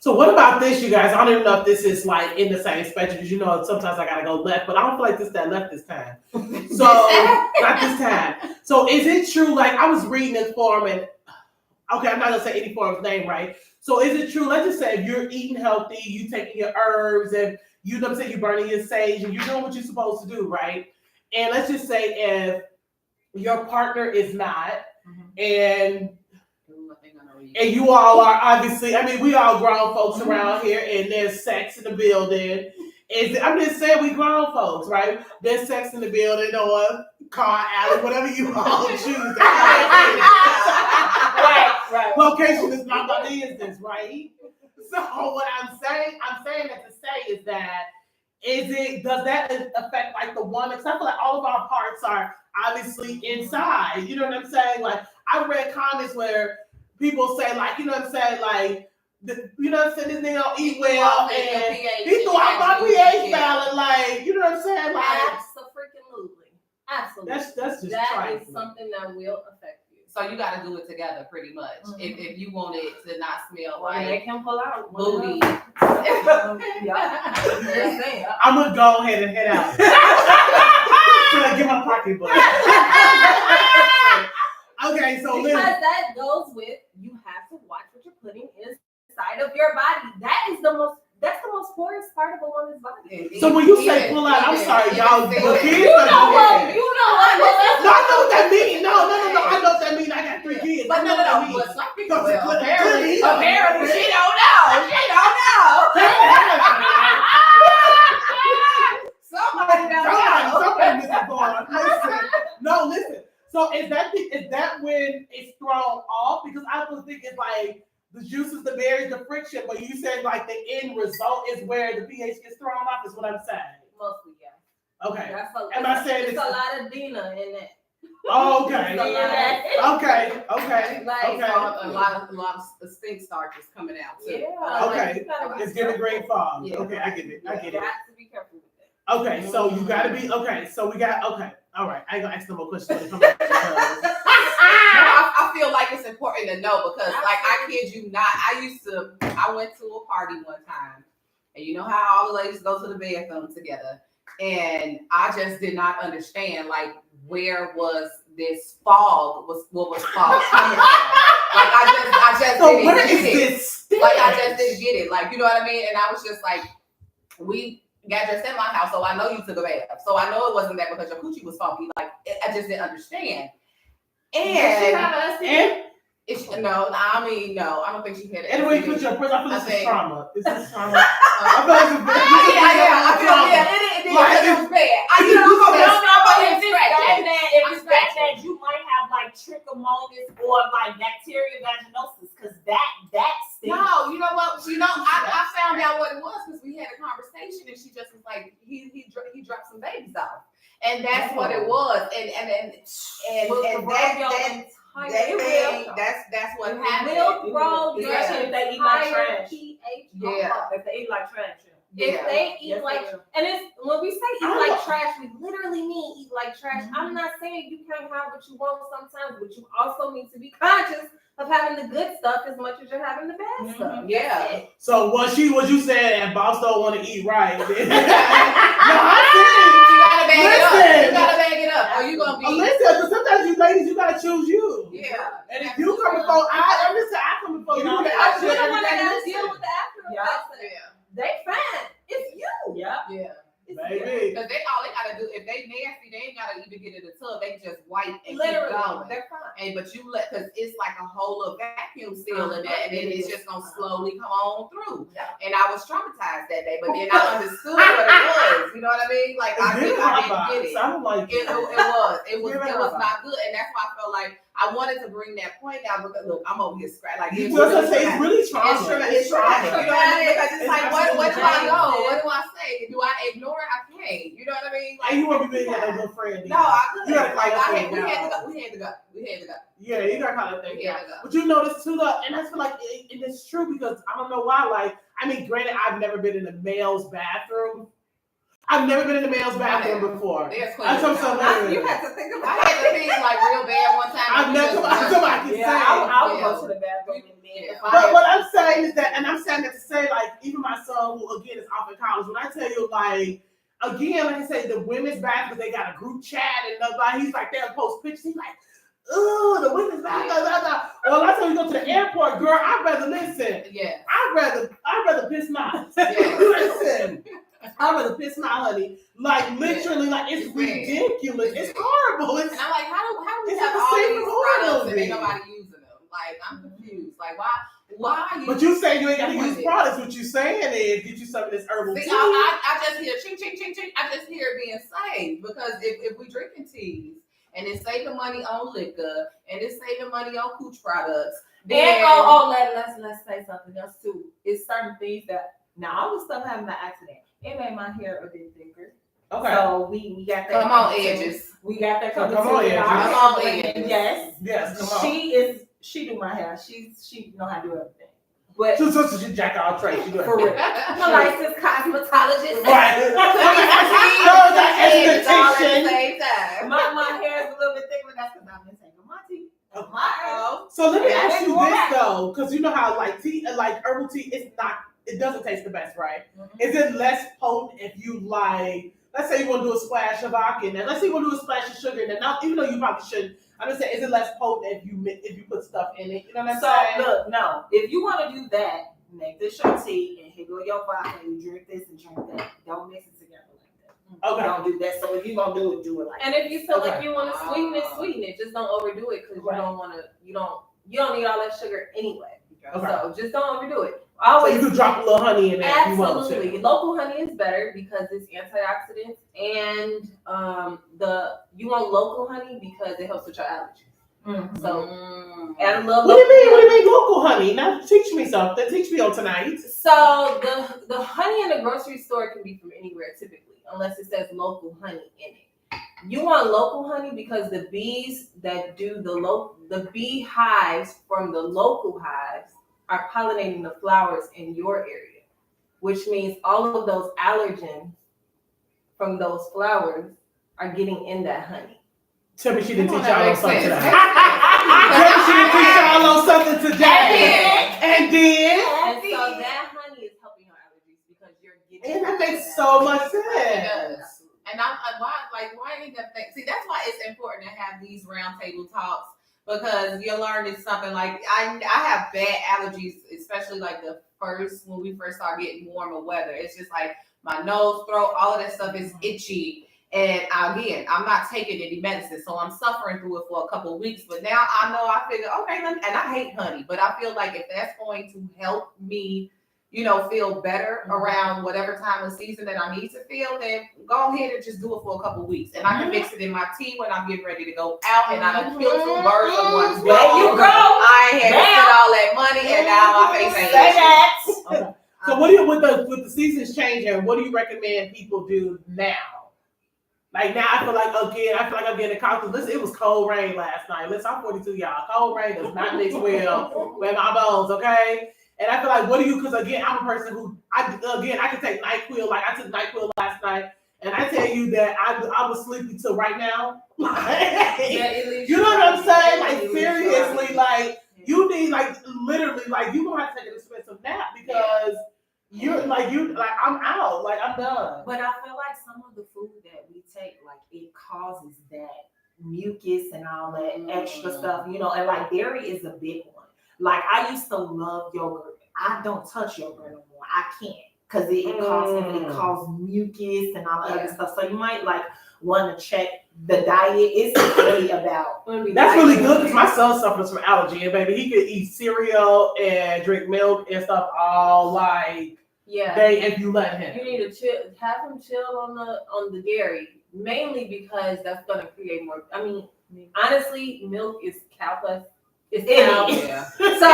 Speaker 1: So what about this, you guys? I don't even know if this is like in the same spectrum because sometimes I gotta go left, but I don't feel like that left this time. So not this time. So is it true? Like I was reading this forum and okay, I'm not gonna say any forum's name, right? So is it true? Let's just say if you're eating healthy, you taking your herbs and you know what I'm saying, you're burning your sage and you're doing what you're supposed to do, right? And let's just say if your partner is not, and you all are obviously, I mean, we all grown folks around here and there's sex in the building. I'm just saying we grown folks, right? There's sex in the building or car alley, whatever you all choose. Right. Location is not my business, right? So what I'm saying that to say is that does that affect like the woman? Because I feel like all of our parts are obviously inside. You know what I'm saying? Like I read comments where people say like, you know what I'm saying, like you know what I'm saying, this nigga don't eat well and he threw out my pH balance, like, you know what I'm saying? Like
Speaker 4: Absolutely.
Speaker 1: That's just
Speaker 4: that
Speaker 1: trifling.
Speaker 4: is something that will affect you.
Speaker 2: So you got to do it together, pretty much. If you want it to not smell like
Speaker 4: they can pull out
Speaker 2: booty.
Speaker 1: I'm gonna go ahead and head out. So I get my pocketbook. Okay, so
Speaker 4: because that goes with you have to watch what you're putting inside of your body. That's the most porous part of a woman's body.
Speaker 1: So when you say pull out, I'm sorry, y'all.
Speaker 4: You know what?
Speaker 1: No, I know what that means. No. I know what that means. I got 3 kids.
Speaker 2: But no. But some people apparently she don't know. Somebody
Speaker 1: Mr. Vaughn. Listen. So is that when it's thrown off? Because I don't think it's like the juices, the berries, the friction, but you said like the end result is where the pH gets thrown off, is what I'm saying.
Speaker 4: Mostly, yeah.
Speaker 1: Okay.
Speaker 4: Am I saying it's a lot of Dina in it?
Speaker 1: Oh, okay. Okay.
Speaker 2: A lot of stink starches coming out too.
Speaker 4: Yeah.
Speaker 1: Okay. It's giving great fog.
Speaker 2: Yeah.
Speaker 1: Okay, I get it.
Speaker 4: You have to be careful with that.
Speaker 1: Okay, so you gotta be so we got all right. I ain't gonna ask no more questions when it comes back.
Speaker 2: I feel like it's important to know because, like, I kid you not, I went to a party one time, and you know how all the ladies go to the bathroom together, and I just did not understand, like, where was this fog? What was fog coming from? Like, I just
Speaker 1: So
Speaker 2: didn't
Speaker 1: where
Speaker 2: get
Speaker 1: is
Speaker 2: it.
Speaker 1: this?
Speaker 2: Like, I just didn't get it. Like, you know what I mean? And I was just like, we got dressed at my house, so I know you took a bath. So I know it wasn't that because your coochie was funky. Like, I just didn't understand. No, I don't think she had it.
Speaker 1: Anyway, put your prison. I feel this is trauma. Is this trauma?
Speaker 2: I feel like it was bad.
Speaker 3: If it's that you might have like trichomonas or like bacterial vaginosis, because that stinks.
Speaker 2: No, you know what? I found out what it was because we had a conversation and she just was like, he dropped some babies off. And that's what it was. And that's what happened.
Speaker 3: Will grow your
Speaker 2: Especially
Speaker 3: if they eat like
Speaker 4: higher
Speaker 3: trash.
Speaker 4: pH.
Speaker 2: Yeah.
Speaker 3: If they eat like trash.
Speaker 4: If they eat
Speaker 3: Yes,
Speaker 4: like,
Speaker 3: they will.
Speaker 4: and it's when we say eat like trash, we literally mean eat like trash. I'm not saying you can't have what you want sometimes, but you also need to be conscious of having the good stuff as much as you're having the bad stuff.
Speaker 2: Yeah.
Speaker 1: So what you said, and boss don't want to eat right. No, I
Speaker 2: said you gotta bag it up. You gotta bag it up. Or you gonna be.
Speaker 1: Listen, because sometimes you ladies, you gotta choose you.
Speaker 2: Yeah.
Speaker 1: And if you come before, I come before you.
Speaker 4: You don't want to deal with the after effects.
Speaker 2: Yeah.
Speaker 4: They fine. It's you.
Speaker 3: Yeah.
Speaker 2: Yeah.
Speaker 1: Baby.
Speaker 2: Because all they gotta do, if they nasty, they ain't gotta even get in the tub. They can just wipe and
Speaker 4: Literally,
Speaker 2: keep going.
Speaker 4: they're fine.
Speaker 2: And but you because it's like a whole little vacuum seal in there, and then it's just gonna slowly come on through.
Speaker 3: Yeah.
Speaker 2: And I was traumatized that day, but then I understood what it was. You know what I mean? Like I didn't get it.
Speaker 1: I don't like
Speaker 2: It was not good, and that's why I felt like I wanted to bring that point out because look, I'm over here scratching. Like
Speaker 1: it's really trauma.
Speaker 2: It's trauma.
Speaker 1: trauma.
Speaker 2: You know what I mean? Because it's like, what do I go?
Speaker 3: traumatic.
Speaker 2: What do I say? Do I ignore it? I can't. You know what I mean? Like,
Speaker 1: And you want to be being a good friend.
Speaker 2: no, I couldn't.
Speaker 1: You gotta
Speaker 2: Like,
Speaker 1: call
Speaker 2: we
Speaker 1: it
Speaker 2: had
Speaker 1: down.
Speaker 2: to go.
Speaker 1: Yeah, you gotta kind of think.
Speaker 2: We had to go.
Speaker 1: But you notice too, and I feel like and it's true because I don't know why. Like, I mean, granted, I've never been in the male's bathroom. I've never been in the male's bathroom before.
Speaker 2: There's
Speaker 1: I told somebody.
Speaker 4: You had to think
Speaker 2: I
Speaker 4: about
Speaker 2: had to pee like real bad one time.
Speaker 1: I've never. Somebody can say.
Speaker 3: I would go to the bathroom in bed.
Speaker 1: But what I'm saying is that, and I'm saying that to say, like, even my son, who again is off in college, when I tell you, like, again, like I say, the women's bathroom, they got a group chat and nobody, he's like, they'll post pictures, he's like, oh, the women's bathroom, blah, blah, blah. Well, I tell you, go to the airport, girl, I'd rather listen.
Speaker 2: Yeah.
Speaker 1: I'd rather piss my,
Speaker 2: Yeah.
Speaker 1: listen. I'd rather piss my honey. Like, literally, like, it's ridiculous. It's horrible.
Speaker 2: And I'm like, how do we
Speaker 1: it's
Speaker 2: have
Speaker 1: like a
Speaker 2: all
Speaker 1: safe
Speaker 2: these
Speaker 1: horror
Speaker 2: products and
Speaker 1: movie.
Speaker 2: ain't nobody using them? Like, I'm confused. Like, why are you?
Speaker 1: But you say you ain't got to use products. What you saying is get you some of this herbal tea.
Speaker 2: I just hear ching, ching, ching, ching. I just hear it being saved because if we drinking teas and it's saving money on liquor and it's saving money on cooch products.
Speaker 3: Then let's say something else too. It's certain things that now I was stuff having by accident. It made my hair a bit thicker.
Speaker 1: Okay.
Speaker 3: So we got that.
Speaker 2: Come on, edges.
Speaker 3: We got that coming
Speaker 1: Come on,
Speaker 3: too.
Speaker 1: edges.
Speaker 2: Come on, edges.
Speaker 3: Yes.
Speaker 1: Come on.
Speaker 3: She do my hair. She know how to do everything. But
Speaker 1: So she jack all trades. She do
Speaker 3: for real.
Speaker 4: I'm a licensed cosmetologist.
Speaker 1: Right.
Speaker 3: My hair is a little bit thicker, but that's because I've been taking my tea.
Speaker 1: So let me ask you this though, because you know how like tea, like herbal tea, it doesn't taste the best, right?
Speaker 3: Mm-hmm.
Speaker 1: Is it less potent if you like? Let's say you want to do a splash of vodka in there. Let's say you want to do a splash of sugar in there. Now, even though you probably shouldn't, I'm just saying, is it less potent if you put stuff in it? You know what I'm saying?
Speaker 3: Look, no. If you want to do that, make this your tea and here go your vodka. And you drink this and drink that. Don't mix it together like that.
Speaker 1: Okay.
Speaker 3: Don't do that. So if you're gonna do it like
Speaker 4: And if you feel like you want to sweeten it. Just don't overdo it because you don't want to. You don't need all that sugar anyway.
Speaker 1: Okay.
Speaker 4: So just don't overdo it.
Speaker 1: So you could drop a little honey in there if you want
Speaker 4: Absolutely.
Speaker 1: to.
Speaker 4: Local honey is better because it's antioxidants, and you want local honey because it helps with your allergies.
Speaker 3: Mm-hmm.
Speaker 4: So add a little.
Speaker 1: What do you mean local honey? Now teach me something. Teach me on tonight.
Speaker 4: So the honey in the grocery store can be from anywhere typically, unless it says local honey in it. You want local honey because the bees that do the bee hives from the local hives are pollinating the flowers in your area, which means all of those allergens from those flowers are getting in that honey.
Speaker 1: Tell me she didn't teach y'all
Speaker 2: That
Speaker 1: on
Speaker 2: makes
Speaker 1: something
Speaker 2: sense.
Speaker 1: today. Tell me she didn't teach y'all on something today. And then.
Speaker 4: And so that honey is helping your allergies because you're getting.
Speaker 1: And that makes so much
Speaker 2: It
Speaker 1: sense.
Speaker 2: does. And why ain't that thing? See, that's why it's important to have these roundtable talks because you're learning something. Like I have bad allergies, especially like when we first start getting warmer weather. It's just like my nose, throat, all of that stuff is itchy. And again, I'm not taking any medicine, so I'm suffering through it for a couple of weeks. But now I figure, okay, and I hate honey, but I feel like if that's going to help me, feel better around whatever time of season that I need to feel, then go ahead and just do it for a couple of weeks. And I can mix it in my tea when I'm getting ready to go out, and I done killed two birds with one stone.
Speaker 3: There you go.
Speaker 2: I ain't had to spend all that money, and now my face ain't itchy.
Speaker 1: Okay. So what do you with the seasons changing? What do you recommend people do now? Like now, I feel like I'm getting a cough. Listen, it was cold rain last night. Listen, I'm 42, y'all. Cold rain does not mix well with my bones, okay? And I feel like, what do you? Because again, I'm a person who I can take NyQuil. Like I took NyQuil last night, and I tell you that I was sleepy till right now. You know what I'm saying? Like seriously, like you need literally you gonna have to take an expensive nap because. I'm out. Like I'm done.
Speaker 3: But I feel like some of the food that we take, like it causes that mucus and all that extra stuff, and like dairy is a big one. Like I used to love yogurt. I don't touch yogurt no more. I can't because it causes mucus and all that other stuff. So you might want to check the diet. It's really about.
Speaker 1: That's really good because my son suffers from allergy, and baby, he could eat cereal and drink milk and stuff all day if you let him.
Speaker 4: You need to chill, have him chill on the dairy, mainly because that's gonna create more. I mean, honestly, milk is cow plus. It's cow. So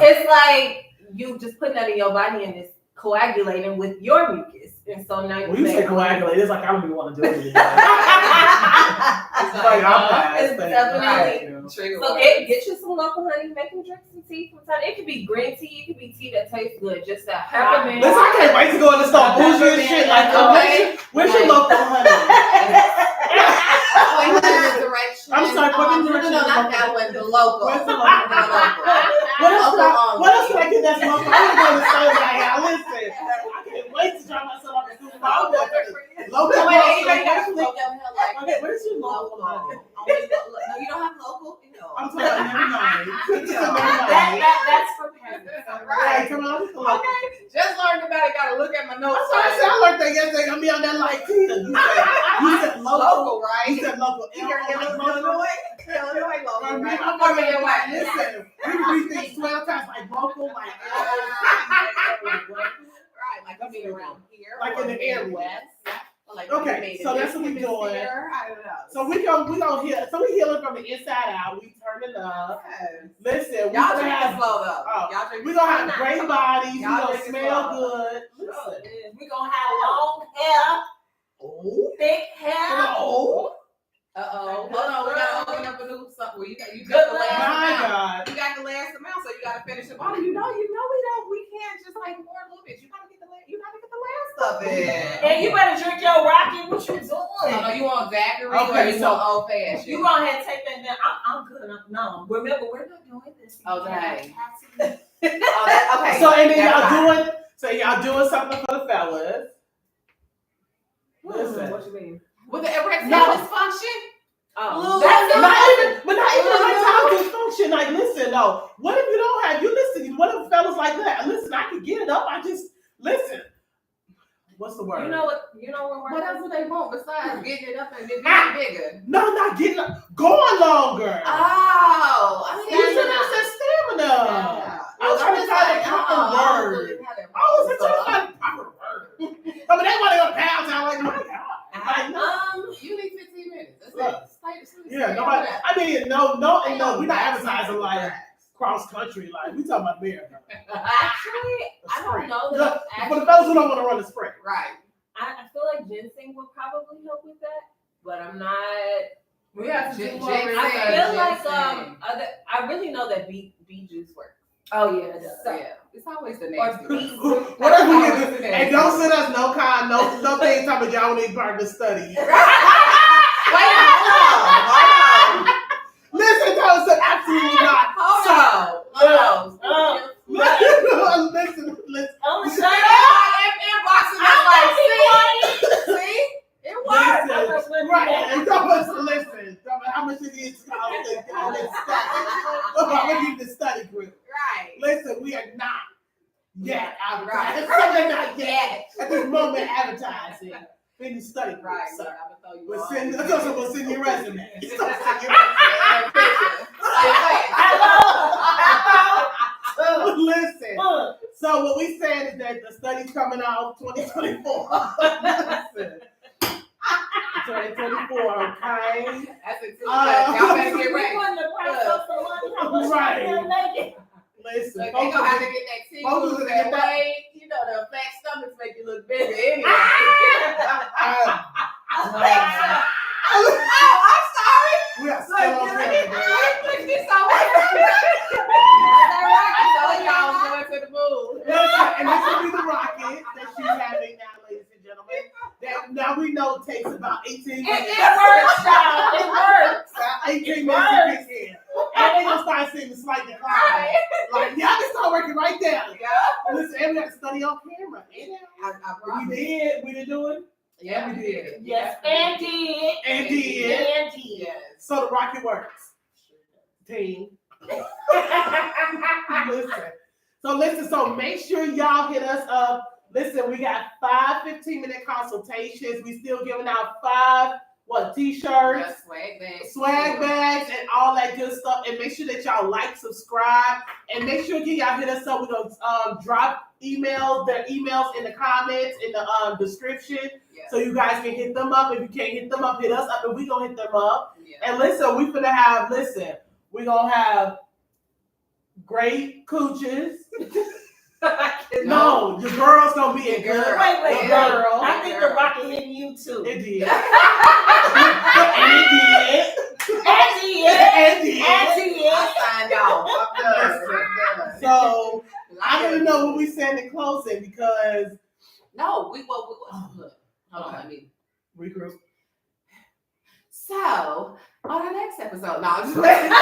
Speaker 4: it's like you just putting that in your body and it's coagulating with your mucus. And so now
Speaker 1: when you say coagulate, it's like I don't even want to do it anymore.
Speaker 4: It's definitely true. So get you some local honey, make him drink some tea from time. It could be green tea, it could be tea that tastes good, just that peppermint.
Speaker 1: Listen, I can't wait to go in and start bougie and shit. Where's your local honey? I'm sorry,
Speaker 2: no, not that one, the local.
Speaker 1: Where's the local? What else can I get that's local? I'm gonna go to the store right now. Listen, I can't wait to try myself on the super bowl. Local. Okay, where's your local honey?
Speaker 2: No, you don't have local.
Speaker 1: I'm sorry, never mind.
Speaker 3: That's for peasants.
Speaker 1: Right, come on.
Speaker 2: Okay, just learned about it. Gotta look at my notes.
Speaker 1: I learned that yesterday. I'm gonna be on that like Tina. You said local,
Speaker 2: right?
Speaker 1: You said local.
Speaker 2: Illinois local, right?
Speaker 1: I'm over there like, listen, we read things 12 times like local, like
Speaker 2: right, like I mean around here,
Speaker 1: like in the area.
Speaker 2: West.
Speaker 1: Okay, so that's what we're doing.
Speaker 2: I don't know.
Speaker 1: So we heal. So we healing from the inside out. We turning up. Listen,
Speaker 2: y'all drink slow though.
Speaker 1: We're gonna have great bodies. We gonna smell good.
Speaker 3: Listen, we're gonna have long hair, thick hair.
Speaker 2: Hold on, we gotta open up a new something. You got the last amount. You got the last amount, so you gotta finish the bottle. You know we can't just pour a little bit. You gotta get the last of it.
Speaker 3: And you better drink your Rocky. What you doing?
Speaker 2: No, you want Zachary or you want old fashioned?
Speaker 3: You go ahead and take that down. I'm good. No, remember we're not doing this.
Speaker 2: Okay.
Speaker 1: Okay. So and then y'all doing something for the fellas. Listen.
Speaker 2: What you mean? With the erectile dysfunction?
Speaker 1: Not even erectile dysfunction. Like, listen, no. What if you don't have? You listen. What if fellas like that? Listen, I can get it up. I just listen. What's the word?
Speaker 4: You know what?
Speaker 2: What else do they want besides getting it up and getting it bigger?
Speaker 1: No, not getting up. Going longer.
Speaker 2: Oh,
Speaker 1: you should have said stamina. I was trying to find a proper word. I was trying to find a proper word. I mean, they want to go pounds. I'm like, oh my God.
Speaker 2: You need 15 minutes. That's it.
Speaker 1: Yeah, nobody. I mean, no. We're not advertising like cross country. Like we talking about America.
Speaker 4: Actually, I don't know that.
Speaker 1: For the fellas who don't want to run the sprint,
Speaker 2: right?
Speaker 4: I feel like ginseng would probably help with that, but I'm not.
Speaker 2: We have to do more.
Speaker 4: I feel like I really know that bee juice works.
Speaker 3: Oh yeah, it does.
Speaker 2: So, yeah, it's always the nasty.
Speaker 1: Whatever we get, and don't send us no thing talking about y'all need part of the study. Listen, don't say absolutely not.
Speaker 2: Hold on.
Speaker 1: Listen.
Speaker 2: Inboxing is like, see? It works.
Speaker 1: Right. And listen. How much it is to all this study. We're getting the study group.
Speaker 2: Right.
Speaker 1: Listen, we are not yet advertising. We're not yet at this moment advertising. In the study group.
Speaker 2: Right.
Speaker 1: So.
Speaker 2: We'll
Speaker 1: send your resume. Listen. So what we saying is that the study's coming out 2024. Listen. 2024, okay?
Speaker 2: That's it. Y'all better get ready.
Speaker 1: Right. Listen.
Speaker 2: They gonna have to get that tingle that way. You know, the fat stomachs make you look bigger anyway.
Speaker 1: now we know it takes about 18 minutes.
Speaker 3: It works, child. It works.
Speaker 1: About 18
Speaker 3: It
Speaker 1: minutes to
Speaker 3: works.
Speaker 1: kick in. And they gonna start seeing the slight decline. Like, y'all can start working right there.
Speaker 2: Yeah.
Speaker 1: Listen, and we got to study on camera. We didn't do it.
Speaker 2: Yeah, we did.
Speaker 3: Yes, and did.
Speaker 1: And did.
Speaker 3: And did.
Speaker 2: Yes.
Speaker 1: So the rocket works. Team. Listen, so make sure y'all hit us up. Listen, we got 5 15-minute consultations. We still giving out 5 t-shirts, swag bags, and all that good stuff. And make sure that y'all like, subscribe, and make sure y'all hit us up. We're gonna drop their emails in the comments in the description, so you guys can hit them up. If you can't hit them up, hit us up, and we gonna hit them up. Yeah. And listen, we're gonna have great cooches. No, the girl's gonna be a girl.
Speaker 3: Wait.
Speaker 1: Girl.
Speaker 3: I think the rocket hit you too.
Speaker 1: It did.
Speaker 3: And it did.
Speaker 2: I signed off.
Speaker 1: So I don't even know what we said in closing because
Speaker 2: we look. Hold on, let me
Speaker 1: regroup.
Speaker 2: So on our next episode, no, I'm just listen.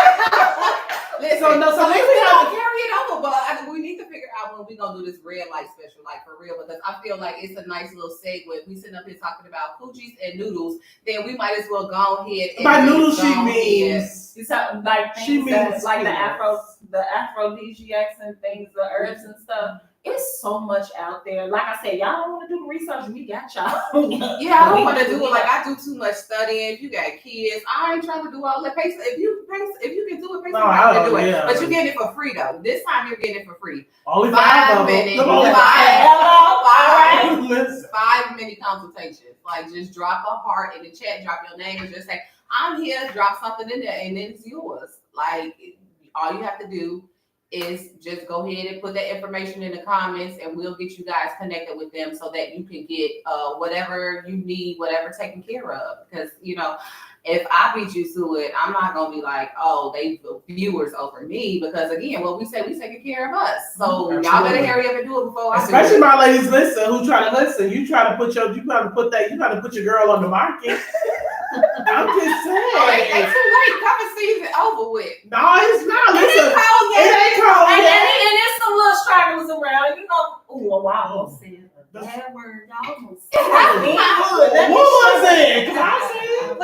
Speaker 1: So
Speaker 2: maybe we don't carry it over, but we need to figure out when we're gonna do this red light special, like for real, because I feel like it's a nice little segue. If we sitting up here talking about coochies and noodles, then we might as well go ahead. And
Speaker 1: by noodles, she means
Speaker 3: you talking like things that, like the aphrodisiacs and things, the herbs and stuff. It's so much out there. Like I said, y'all don't want to do the research. We got y'all.
Speaker 2: Yeah, I don't want to do it. Like I do too much studying. If you got kids, I ain't trying to do all that. If you can do it, pay somebody to do it. But you getting it for free though. This time you're getting it for free.
Speaker 1: Only
Speaker 2: 5 minutes. 5-minute consultations. Like just drop a heart in the chat, drop your name, and just say, I'm here, drop something in there, and then it's yours. Like all you have to do is just go ahead and put that information in the comments, and we'll get you guys connected with them so that you can get whatever you need, whatever taken care of. Because if I beat you to it, I'm not gonna be like, oh, they viewers over me, because again, what we say, we taking care of us. So y'all better hurry up and do it before I do it.
Speaker 1: Especially my ladies, who try to listen. You try to put your girl on the market. I'm just saying.
Speaker 2: It's too late. Cover season over with.
Speaker 1: No, it's not. Listen, it ain't cold yet.
Speaker 3: And there's some little stragglers around. Oh, wow. Bad word, y'all almost said it.
Speaker 1: What was it? Cause I said it.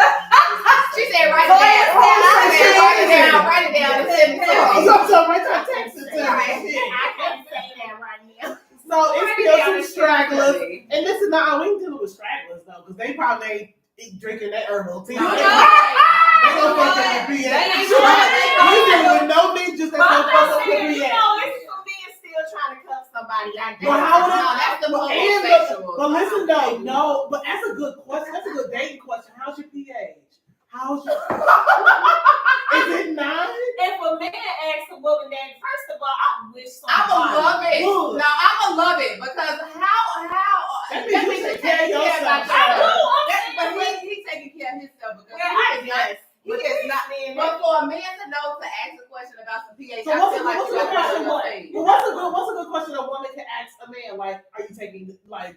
Speaker 2: She said, write it down. Write it down.
Speaker 1: So right there, text it to me.
Speaker 3: I can't say that right now.
Speaker 1: So it's still some stragglers. And listen, we ain't dealing with stragglers though, because they probably ain't drinking that herbal tea. They don't fuck up the pH. We dealing with no ninjas that don't fuck up the pH.
Speaker 3: Trying to cuff somebody out there.
Speaker 1: But how would
Speaker 2: that's the homosexual.
Speaker 1: But listen though, but that's a good question. That's a good dating question. How's your pH? Is it 9?
Speaker 3: If a man asks a woman that, first of all, I wish
Speaker 2: I'ma love it.
Speaker 1: Would.
Speaker 2: No, I'ma love it because how
Speaker 1: that means you take care of yourself.
Speaker 2: But he's taking care of himself because he is not. But for a man to know to ask a question about some pH,
Speaker 1: so what's a good question a woman can ask a man? Like, are you taking, like,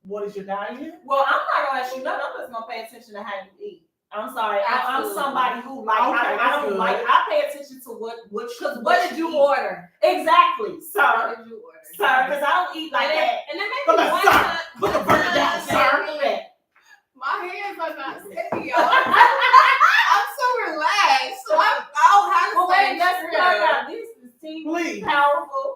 Speaker 1: what is your diet?
Speaker 3: Well, I'm not gonna ask you nothing. I'm just gonna pay attention to how you eat. I'm sorry. I'm somebody who I pay attention to what did you order? Exactly, sir.
Speaker 2: What did you order?
Speaker 3: Sir, because I don't eat like that.
Speaker 4: And then maybe
Speaker 1: put the burger down, sir.
Speaker 2: My hands are not steady, y'all. I'm so relaxed. So
Speaker 3: let's start out. This is Tea Powerful.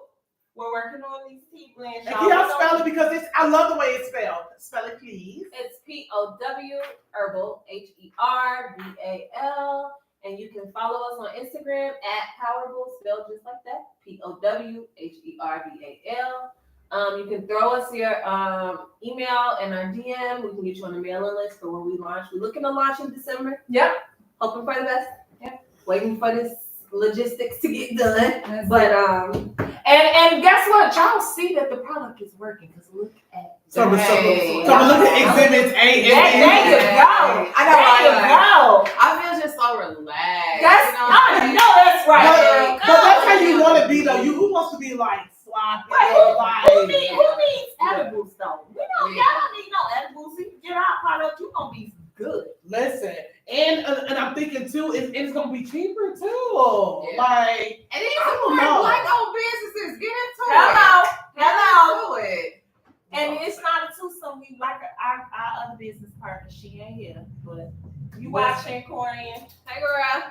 Speaker 3: We're working on these tea blends.
Speaker 1: And can y'all spell it, because I love the way it's spelled. Spell it, please.
Speaker 4: It's Powherbal, Herbal, and you can follow us on Instagram at Powherbal, spelled just like that, Powherbal. You can throw us your email and our DM. We can get you on the mailing list for when we launch. We're looking to launch in December.
Speaker 3: Yep.
Speaker 4: Hoping for the best. Yep. Waiting for this logistics to get done. But and guess what? Y'all see that the product is working, because look at
Speaker 1: so look at exhibits A and B.
Speaker 3: There you go.
Speaker 2: I feel just so relaxed.
Speaker 3: I know that's right.
Speaker 1: But that's how you want to be though. Who wants to be like sloppy?
Speaker 3: Who needs edibles though? Y'all don't need no edibles. You can get out. you're gonna be good.
Speaker 1: Listen, and I'm thinking too, it's gonna be cheaper too.
Speaker 2: Yeah.
Speaker 1: Like,
Speaker 2: And these
Speaker 1: I don't
Speaker 2: are
Speaker 1: know.
Speaker 2: Black-owned businesses. Get into
Speaker 3: Hello.
Speaker 2: it. Get into it.
Speaker 3: And it's not a twosome. We like our other business partner. She ain't here, but you watching, Corian?
Speaker 2: Hey, girl.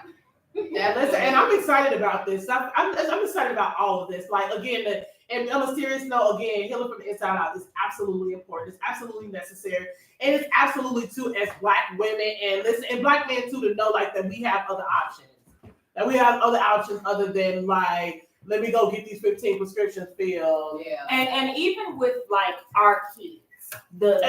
Speaker 1: yeah, listen, and I'm excited about this. I'm excited about all of this. Like, again, and on a serious note, again, healing from the inside out is absolutely important. It's absolutely necessary. And it's absolutely too, as Black women and listen, and Black men too, to know like that we have other options. That we have other options other than like, let me go get these 15 prescriptions filled.
Speaker 2: Yeah.
Speaker 3: And even with like our kids, the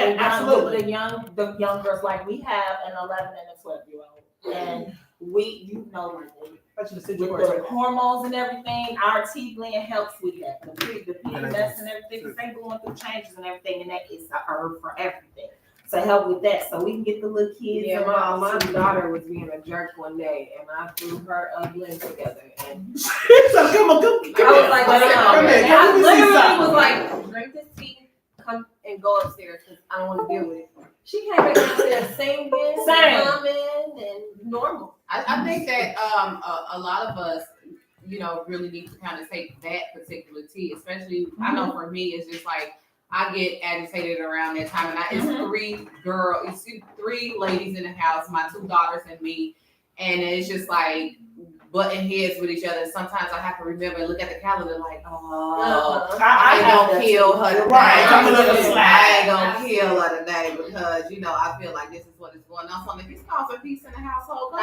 Speaker 3: young girls, like we have an 11 and a 12-year-old, and we like with the hormones and everything, our tea blend helps with that. The PMS and everything, because they going through changes and everything, and that is a herb for everything. To help with that, so we can get the little kids.
Speaker 4: Yeah, my daughter was being a jerk one day, and I threw her blend together, and
Speaker 1: So come on.
Speaker 4: I was like,
Speaker 1: come here.
Speaker 4: I literally was like, drink this tea, come and go upstairs because I don't want to deal with it. She came back downstairs singing, humming, and normal.
Speaker 2: I think that a lot of us, really need to kind of take that particular tea, especially, I know for me, it's just like, I get agitated around that time, and it's three ladies in the house, my 2 daughters and me, and it's just like butting heads with each other. Sometimes I have to remember and look at the calendar like, I ain't gonna kill her today. I ain't gonna kill her today because I feel like this is what is going on. So if it's causing peace in the household,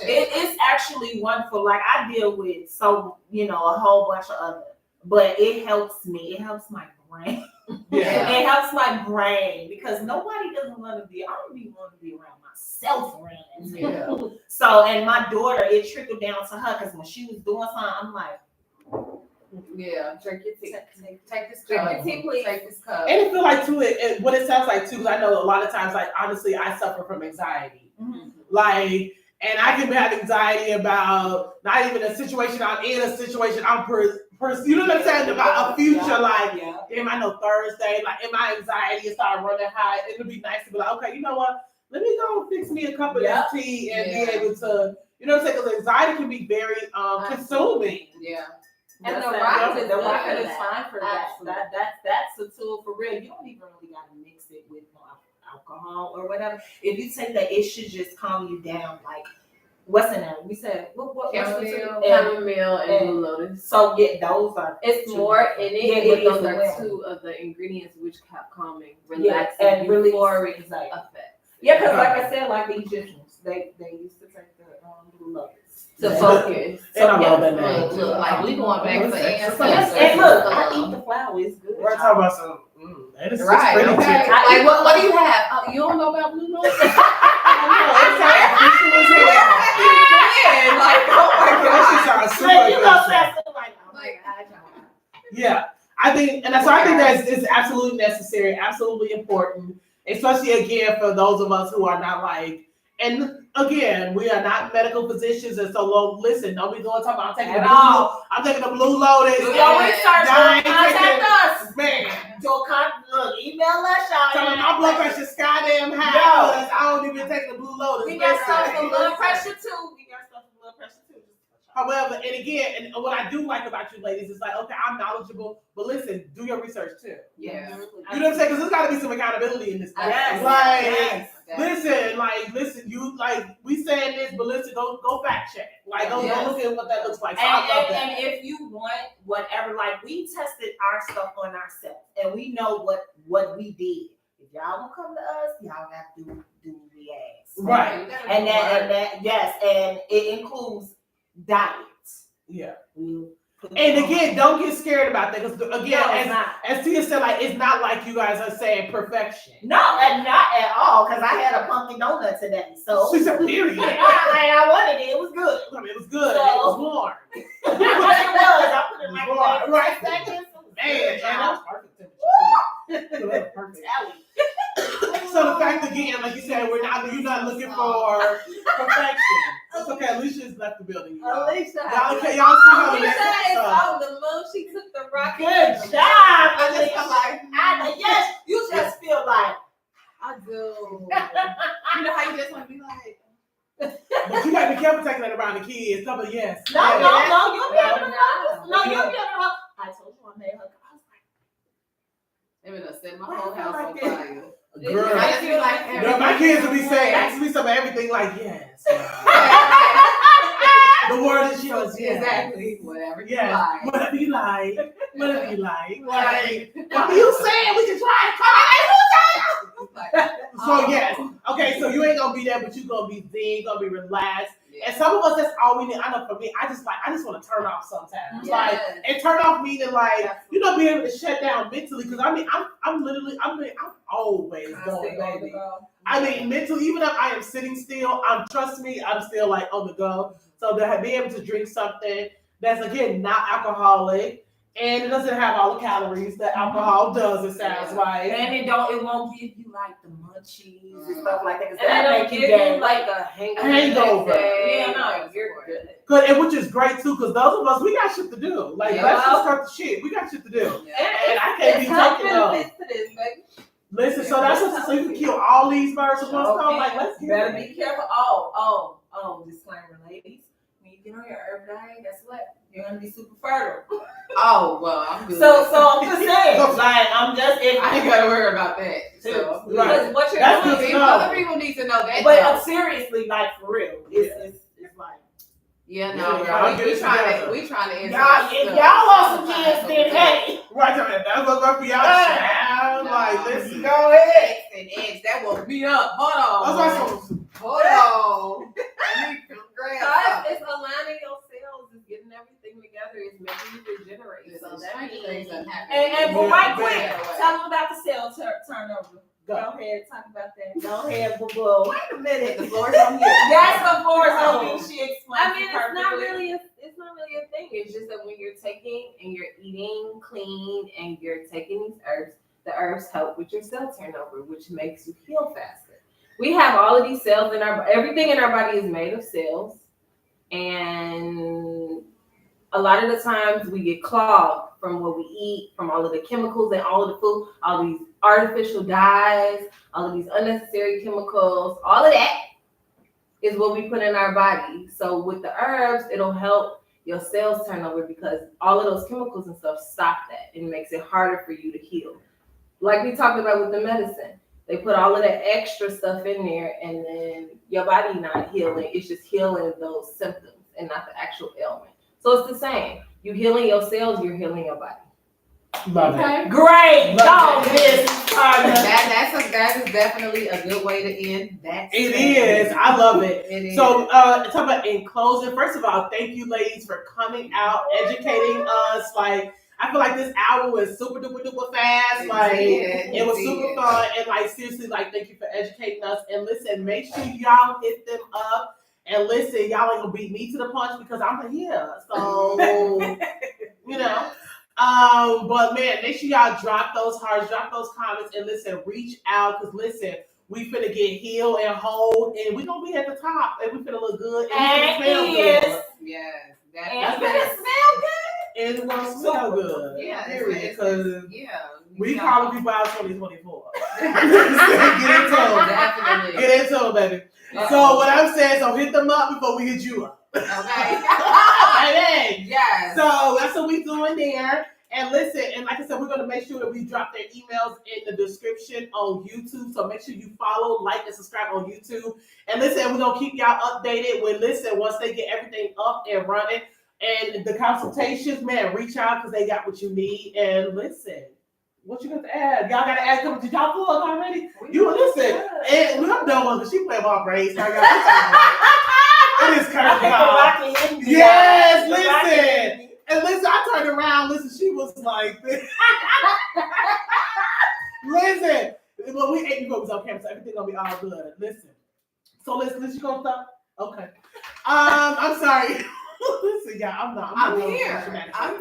Speaker 3: It's actually wonderful. Like I deal with a whole bunch of other. But it helps me. It helps my brain.
Speaker 1: Yeah.
Speaker 3: It helps my brain because nobody doesn't want to be. I don't even want to be around myself around.
Speaker 1: Yeah.
Speaker 3: So, and my daughter, it trickled down to her because when she was doing something, I'm like,
Speaker 2: yeah, drink your tea. Take this
Speaker 4: Drink
Speaker 2: cup.
Speaker 4: your tea, please.
Speaker 2: Take this cup.
Speaker 1: And it feel like too, what it sounds like too, because I know a lot of times, like honestly, I suffer from anxiety.
Speaker 3: mm-hmm.
Speaker 1: Like, and I can have anxiety about not even a situation I'm in, a situation I'm you know what I'm saying, about a future, like, damn, I know Thursday, like, and my anxiety start running high. It'll be nice to be like, okay, you know what? Let me go and fix me a cup of this tea and be able to, you know what I'm saying? Because anxiety can be very consuming.
Speaker 2: Yeah.
Speaker 3: And the rocket is fine for that. That's a tool for real. You don't even really got to mix it with alcohol or whatever. If you take that, it should just calm you down. Like, what's in there? We said what
Speaker 4: Chamomile and Blue Lotus.
Speaker 3: So those are
Speaker 4: more in it.
Speaker 3: Yeah,
Speaker 4: those are 2 of the ingredients which have calming, relaxing,
Speaker 3: and really
Speaker 4: euphoric
Speaker 3: effects.
Speaker 4: Yeah,
Speaker 3: because like I said, like the Egyptians, they used to take the Blue Lotus
Speaker 4: to focus.
Speaker 1: And I love that name.
Speaker 2: Look, like we going back to
Speaker 3: ancestors. And look, I eat the flour. It's good.
Speaker 1: We're talking about some. That is
Speaker 2: right.
Speaker 1: pretty
Speaker 2: Okay. Like what do you have? You don't know about Blue Lotus? Like, oh my God.
Speaker 1: Yeah, I think that is absolutely necessary, absolutely important, especially again for those of us who are not like, and again, we are not medical physicians, and so listen, don't be going talking about I'm taking the Blue Lotus.
Speaker 3: Do your research. Contact us,
Speaker 1: man.
Speaker 3: Look, email us, y'all.
Speaker 1: Tell me my blood pressure sky damn high. I don't even take the Blue Lotus.
Speaker 3: We got stuff for blood pressure too.
Speaker 1: However, and again, and what I do like about you ladies is like, okay, I'm knowledgeable, but listen, do your research too.
Speaker 2: Yeah.
Speaker 1: You know what I'm saying? Because there's got to be some accountability in this. Listen, you we saying this, but listen, go fact check. Like, go look at what that looks like. So
Speaker 3: and if you want whatever, like we tested our stuff on ourselves, and we know what we did. If y'all will come to us, y'all have to do we ask.
Speaker 1: Right.
Speaker 3: And it includes diets.
Speaker 1: Yeah. And again, don't get scared about that because again, as Tia said, like it's not like you guys are saying perfection.
Speaker 3: No, and not at all. Because I had a pumpkin donut today, so
Speaker 1: she's a period.
Speaker 3: I wanted it. It was good.
Speaker 1: I mean, it was good. So, it was warm.
Speaker 3: It was. I put it in my
Speaker 1: right seconds. Man, that was perfect temperature. Perfect. So the fact again, like you said, you're not looking for perfection. It's okay. Alicia left the building.
Speaker 4: Alicia,
Speaker 1: y'all see how
Speaker 4: Alicia is on the move. She took the rocket.
Speaker 3: Good job, Alicia. Yes, you just feel like
Speaker 4: I do. You know how you just want to be like.
Speaker 1: But you gotta be careful taking that around the kids. Some of yes.
Speaker 3: No, you'll be able to
Speaker 4: No.
Speaker 3: No, you'll be able to I told you I made her. I was like,
Speaker 2: They would have set my whole house on fire.
Speaker 1: Girl,
Speaker 2: I just be like,
Speaker 1: girl, my kids will be saying, asking me some of everything like, yes. The word is yours, yes.
Speaker 2: Exactly. Whatever you
Speaker 1: Yes.
Speaker 2: like.
Speaker 1: Whatever you like. Whatever you like. Like, what are you saying? We can try it. So yes. Okay, so you ain't gonna be there, but you gonna be zen, gonna be relaxed. And some of us, that's all we need. I know for me, I just want to turn off sometimes.
Speaker 2: Yes.
Speaker 1: Like, and turn off meaning like, you know, being able to shut down mentally. Because I mean, I'm always going, baby. I mean, mentally, even if I am sitting still, trust me, I'm still like on the go. So to be able to drink something that's again not alcoholic, and it doesn't have all the calories that alcohol does, it sounds like.
Speaker 3: And it won't give you like the munchies and stuff like that.
Speaker 4: And that don't give you like a hangover.
Speaker 3: Yeah, no, you're good.
Speaker 1: Good, and which is great too, because those of us, we got shit to do. Like,
Speaker 2: Yeah.
Speaker 1: let's just start the shit. We got shit to do. And I can't be taking
Speaker 4: benefits to this, baby.
Speaker 1: Listen, so that's what, so you can kill all these birds with one stone. Like, let's
Speaker 3: You
Speaker 1: get
Speaker 3: better
Speaker 1: it.
Speaker 3: be careful. Oh, disclaimer, ladies. When you get on your herb diet, guess what? You're gonna be super fertile.
Speaker 2: Oh, well, I'm good.
Speaker 3: So I'm just saying, like,
Speaker 2: I ain't gotta worry about that. So,
Speaker 3: because what you're
Speaker 1: That's
Speaker 3: doing,
Speaker 1: good to
Speaker 2: people,
Speaker 1: know.
Speaker 2: other people need to know that.
Speaker 3: but
Speaker 2: though.
Speaker 3: seriously, like for real, it's like
Speaker 2: Yeah, no,
Speaker 1: Yeah, I'll get
Speaker 2: we
Speaker 1: it
Speaker 2: trying
Speaker 1: together.
Speaker 2: to answer
Speaker 3: y'all. If
Speaker 2: stuff.
Speaker 3: y'all want some kids, then hey,
Speaker 1: Right, that's what's going for y'all. Child. Like, listen.
Speaker 3: go ahead.
Speaker 2: And eggs, that woke me up. Hold on.
Speaker 1: That's why some.
Speaker 2: Hold on. I need to grab something.
Speaker 4: It's aligning your cells, it's getting everything together, it's making you regenerate. So that means
Speaker 3: And but right quick, tell them about the cell turnover.
Speaker 1: Go.
Speaker 3: Go ahead, talk about that. Go ahead, boo boo.
Speaker 2: Wait a minute, the floor is on here.
Speaker 3: That's the floor is open. She explained.
Speaker 4: I mean, it's not really a thing. It's just that when you're taking and you're eating clean and you're taking these herbs, the herbs help with your cell turnover, which makes you heal faster. We have all of these cells everything in our body is made of cells, and a lot of the times we get clogged from what we eat, from all of the chemicals and all of the food, all these artificial dyes, all of these unnecessary chemicals, all of that is what we put in our body. So with the herbs, it'll help your cells turn over because all of those chemicals and stuff stop that and makes it harder for you to heal. Like we talked about with the medicine, they put all of that extra stuff in there and then your body not healing, it's just healing those symptoms and not the actual ailment. So it's the same. You healing your cells, you're healing your body.
Speaker 1: Love
Speaker 2: Okay.
Speaker 1: it.
Speaker 3: Great.
Speaker 1: Love
Speaker 3: Go,
Speaker 1: it.
Speaker 3: Miss Carter.
Speaker 2: That is definitely a good way to end that.
Speaker 1: It is. I love it.
Speaker 2: It is.
Speaker 1: So, talk about in closing. First of all, thank you, ladies, for coming out, educating us. Like, I feel like this hour was super duper duper fast. Like, it was super fun. And like, seriously, like, thank you for educating us. And listen, make sure y'all hit them up. And listen, y'all ain't gonna beat me to the punch because I'm here. So, you know. But man, make sure y'all drop those hearts, drop those comments, and listen, reach out because listen, we finna get healed and whole, and we gonna be at the top, and we finna look good and we finna smell good.
Speaker 2: Yes,
Speaker 3: And
Speaker 2: that's
Speaker 3: finna smell good.
Speaker 1: And it's gonna smell good.
Speaker 2: Yeah,
Speaker 1: period. Because
Speaker 2: yeah.
Speaker 1: we calling people out 2024. Get
Speaker 2: Definitely.
Speaker 1: into them, baby. So what I'm saying, so hit them up before we hit you up.
Speaker 2: Okay.
Speaker 1: Hey,
Speaker 2: Yes.
Speaker 1: so that's what we doing there. And listen, and like I said, we're going to make sure that we drop their emails in the description on YouTube. So make sure you follow, like, and subscribe on YouTube. And listen, we're going to keep y'all updated once they get everything up and running. And the consultations, man, reach out because they got what you need. And listen, what you got to add? Y'all got to add something. Did y'all plug already? You listen. And I'm done with it. She playing my braids. It is curved out. Yes, listen. And listen, I turned around. Listen, she was like this. Listen, well, we ate before it was on camera, so everything gonna be all good. Listen. So listen, you gonna stop? Okay. I'm sorry. Listen, y'all, I'm
Speaker 2: here.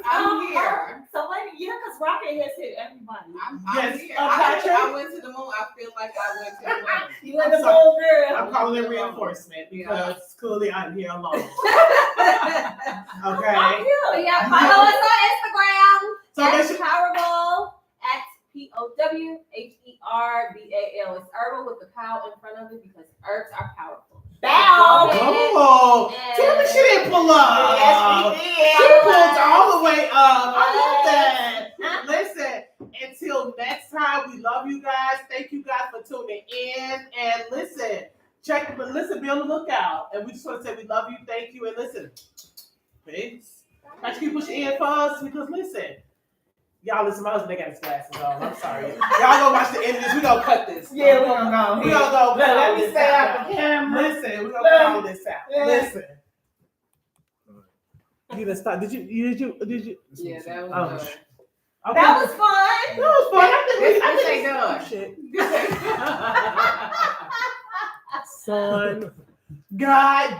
Speaker 2: I'm here.
Speaker 3: So wait, because Rocket has hit everybody.
Speaker 2: I'm
Speaker 1: Yes,
Speaker 2: here.
Speaker 1: Patrick?
Speaker 2: I went to the moon. I feel like I went to the moon.
Speaker 3: You went the whole girl.
Speaker 1: I'm calling it reinforcement because clearly I'm here alone. Okay.
Speaker 3: I'm here.
Speaker 4: Yeah, follow us on Instagram
Speaker 1: So make
Speaker 4: at
Speaker 1: sure,
Speaker 4: Powherbal, at Powherbal. It's herbal with the pow in front of it because herbs are powerful.
Speaker 3: Bow.
Speaker 1: Oh, tell me she didn't pull up.
Speaker 3: Yes, we did.
Speaker 1: She pulled all the way up. I love that. Listen, until next time, we love you guys. Thank you guys for tuning in. And listen, be on the lookout. And we just want to say we love you, thank you, and listen, peace. I keep pushing in for us because listen, y'all listen, my husband, they got his glasses on. I'm sorry. Y'all go watch the end of this. We gonna cut this.
Speaker 3: Yeah, we're gonna go.
Speaker 1: We gonna go.
Speaker 3: Let me stay out the camera.
Speaker 1: Listen, we're gonna cut all this out.
Speaker 3: Yeah.
Speaker 1: Listen. You done stop. Did you?
Speaker 2: Yeah, that was
Speaker 1: Oh,
Speaker 2: good.
Speaker 1: Okay.
Speaker 3: That was fun.
Speaker 1: That was fun. I
Speaker 2: This
Speaker 1: think
Speaker 2: ain't done.
Speaker 1: shit. Son, God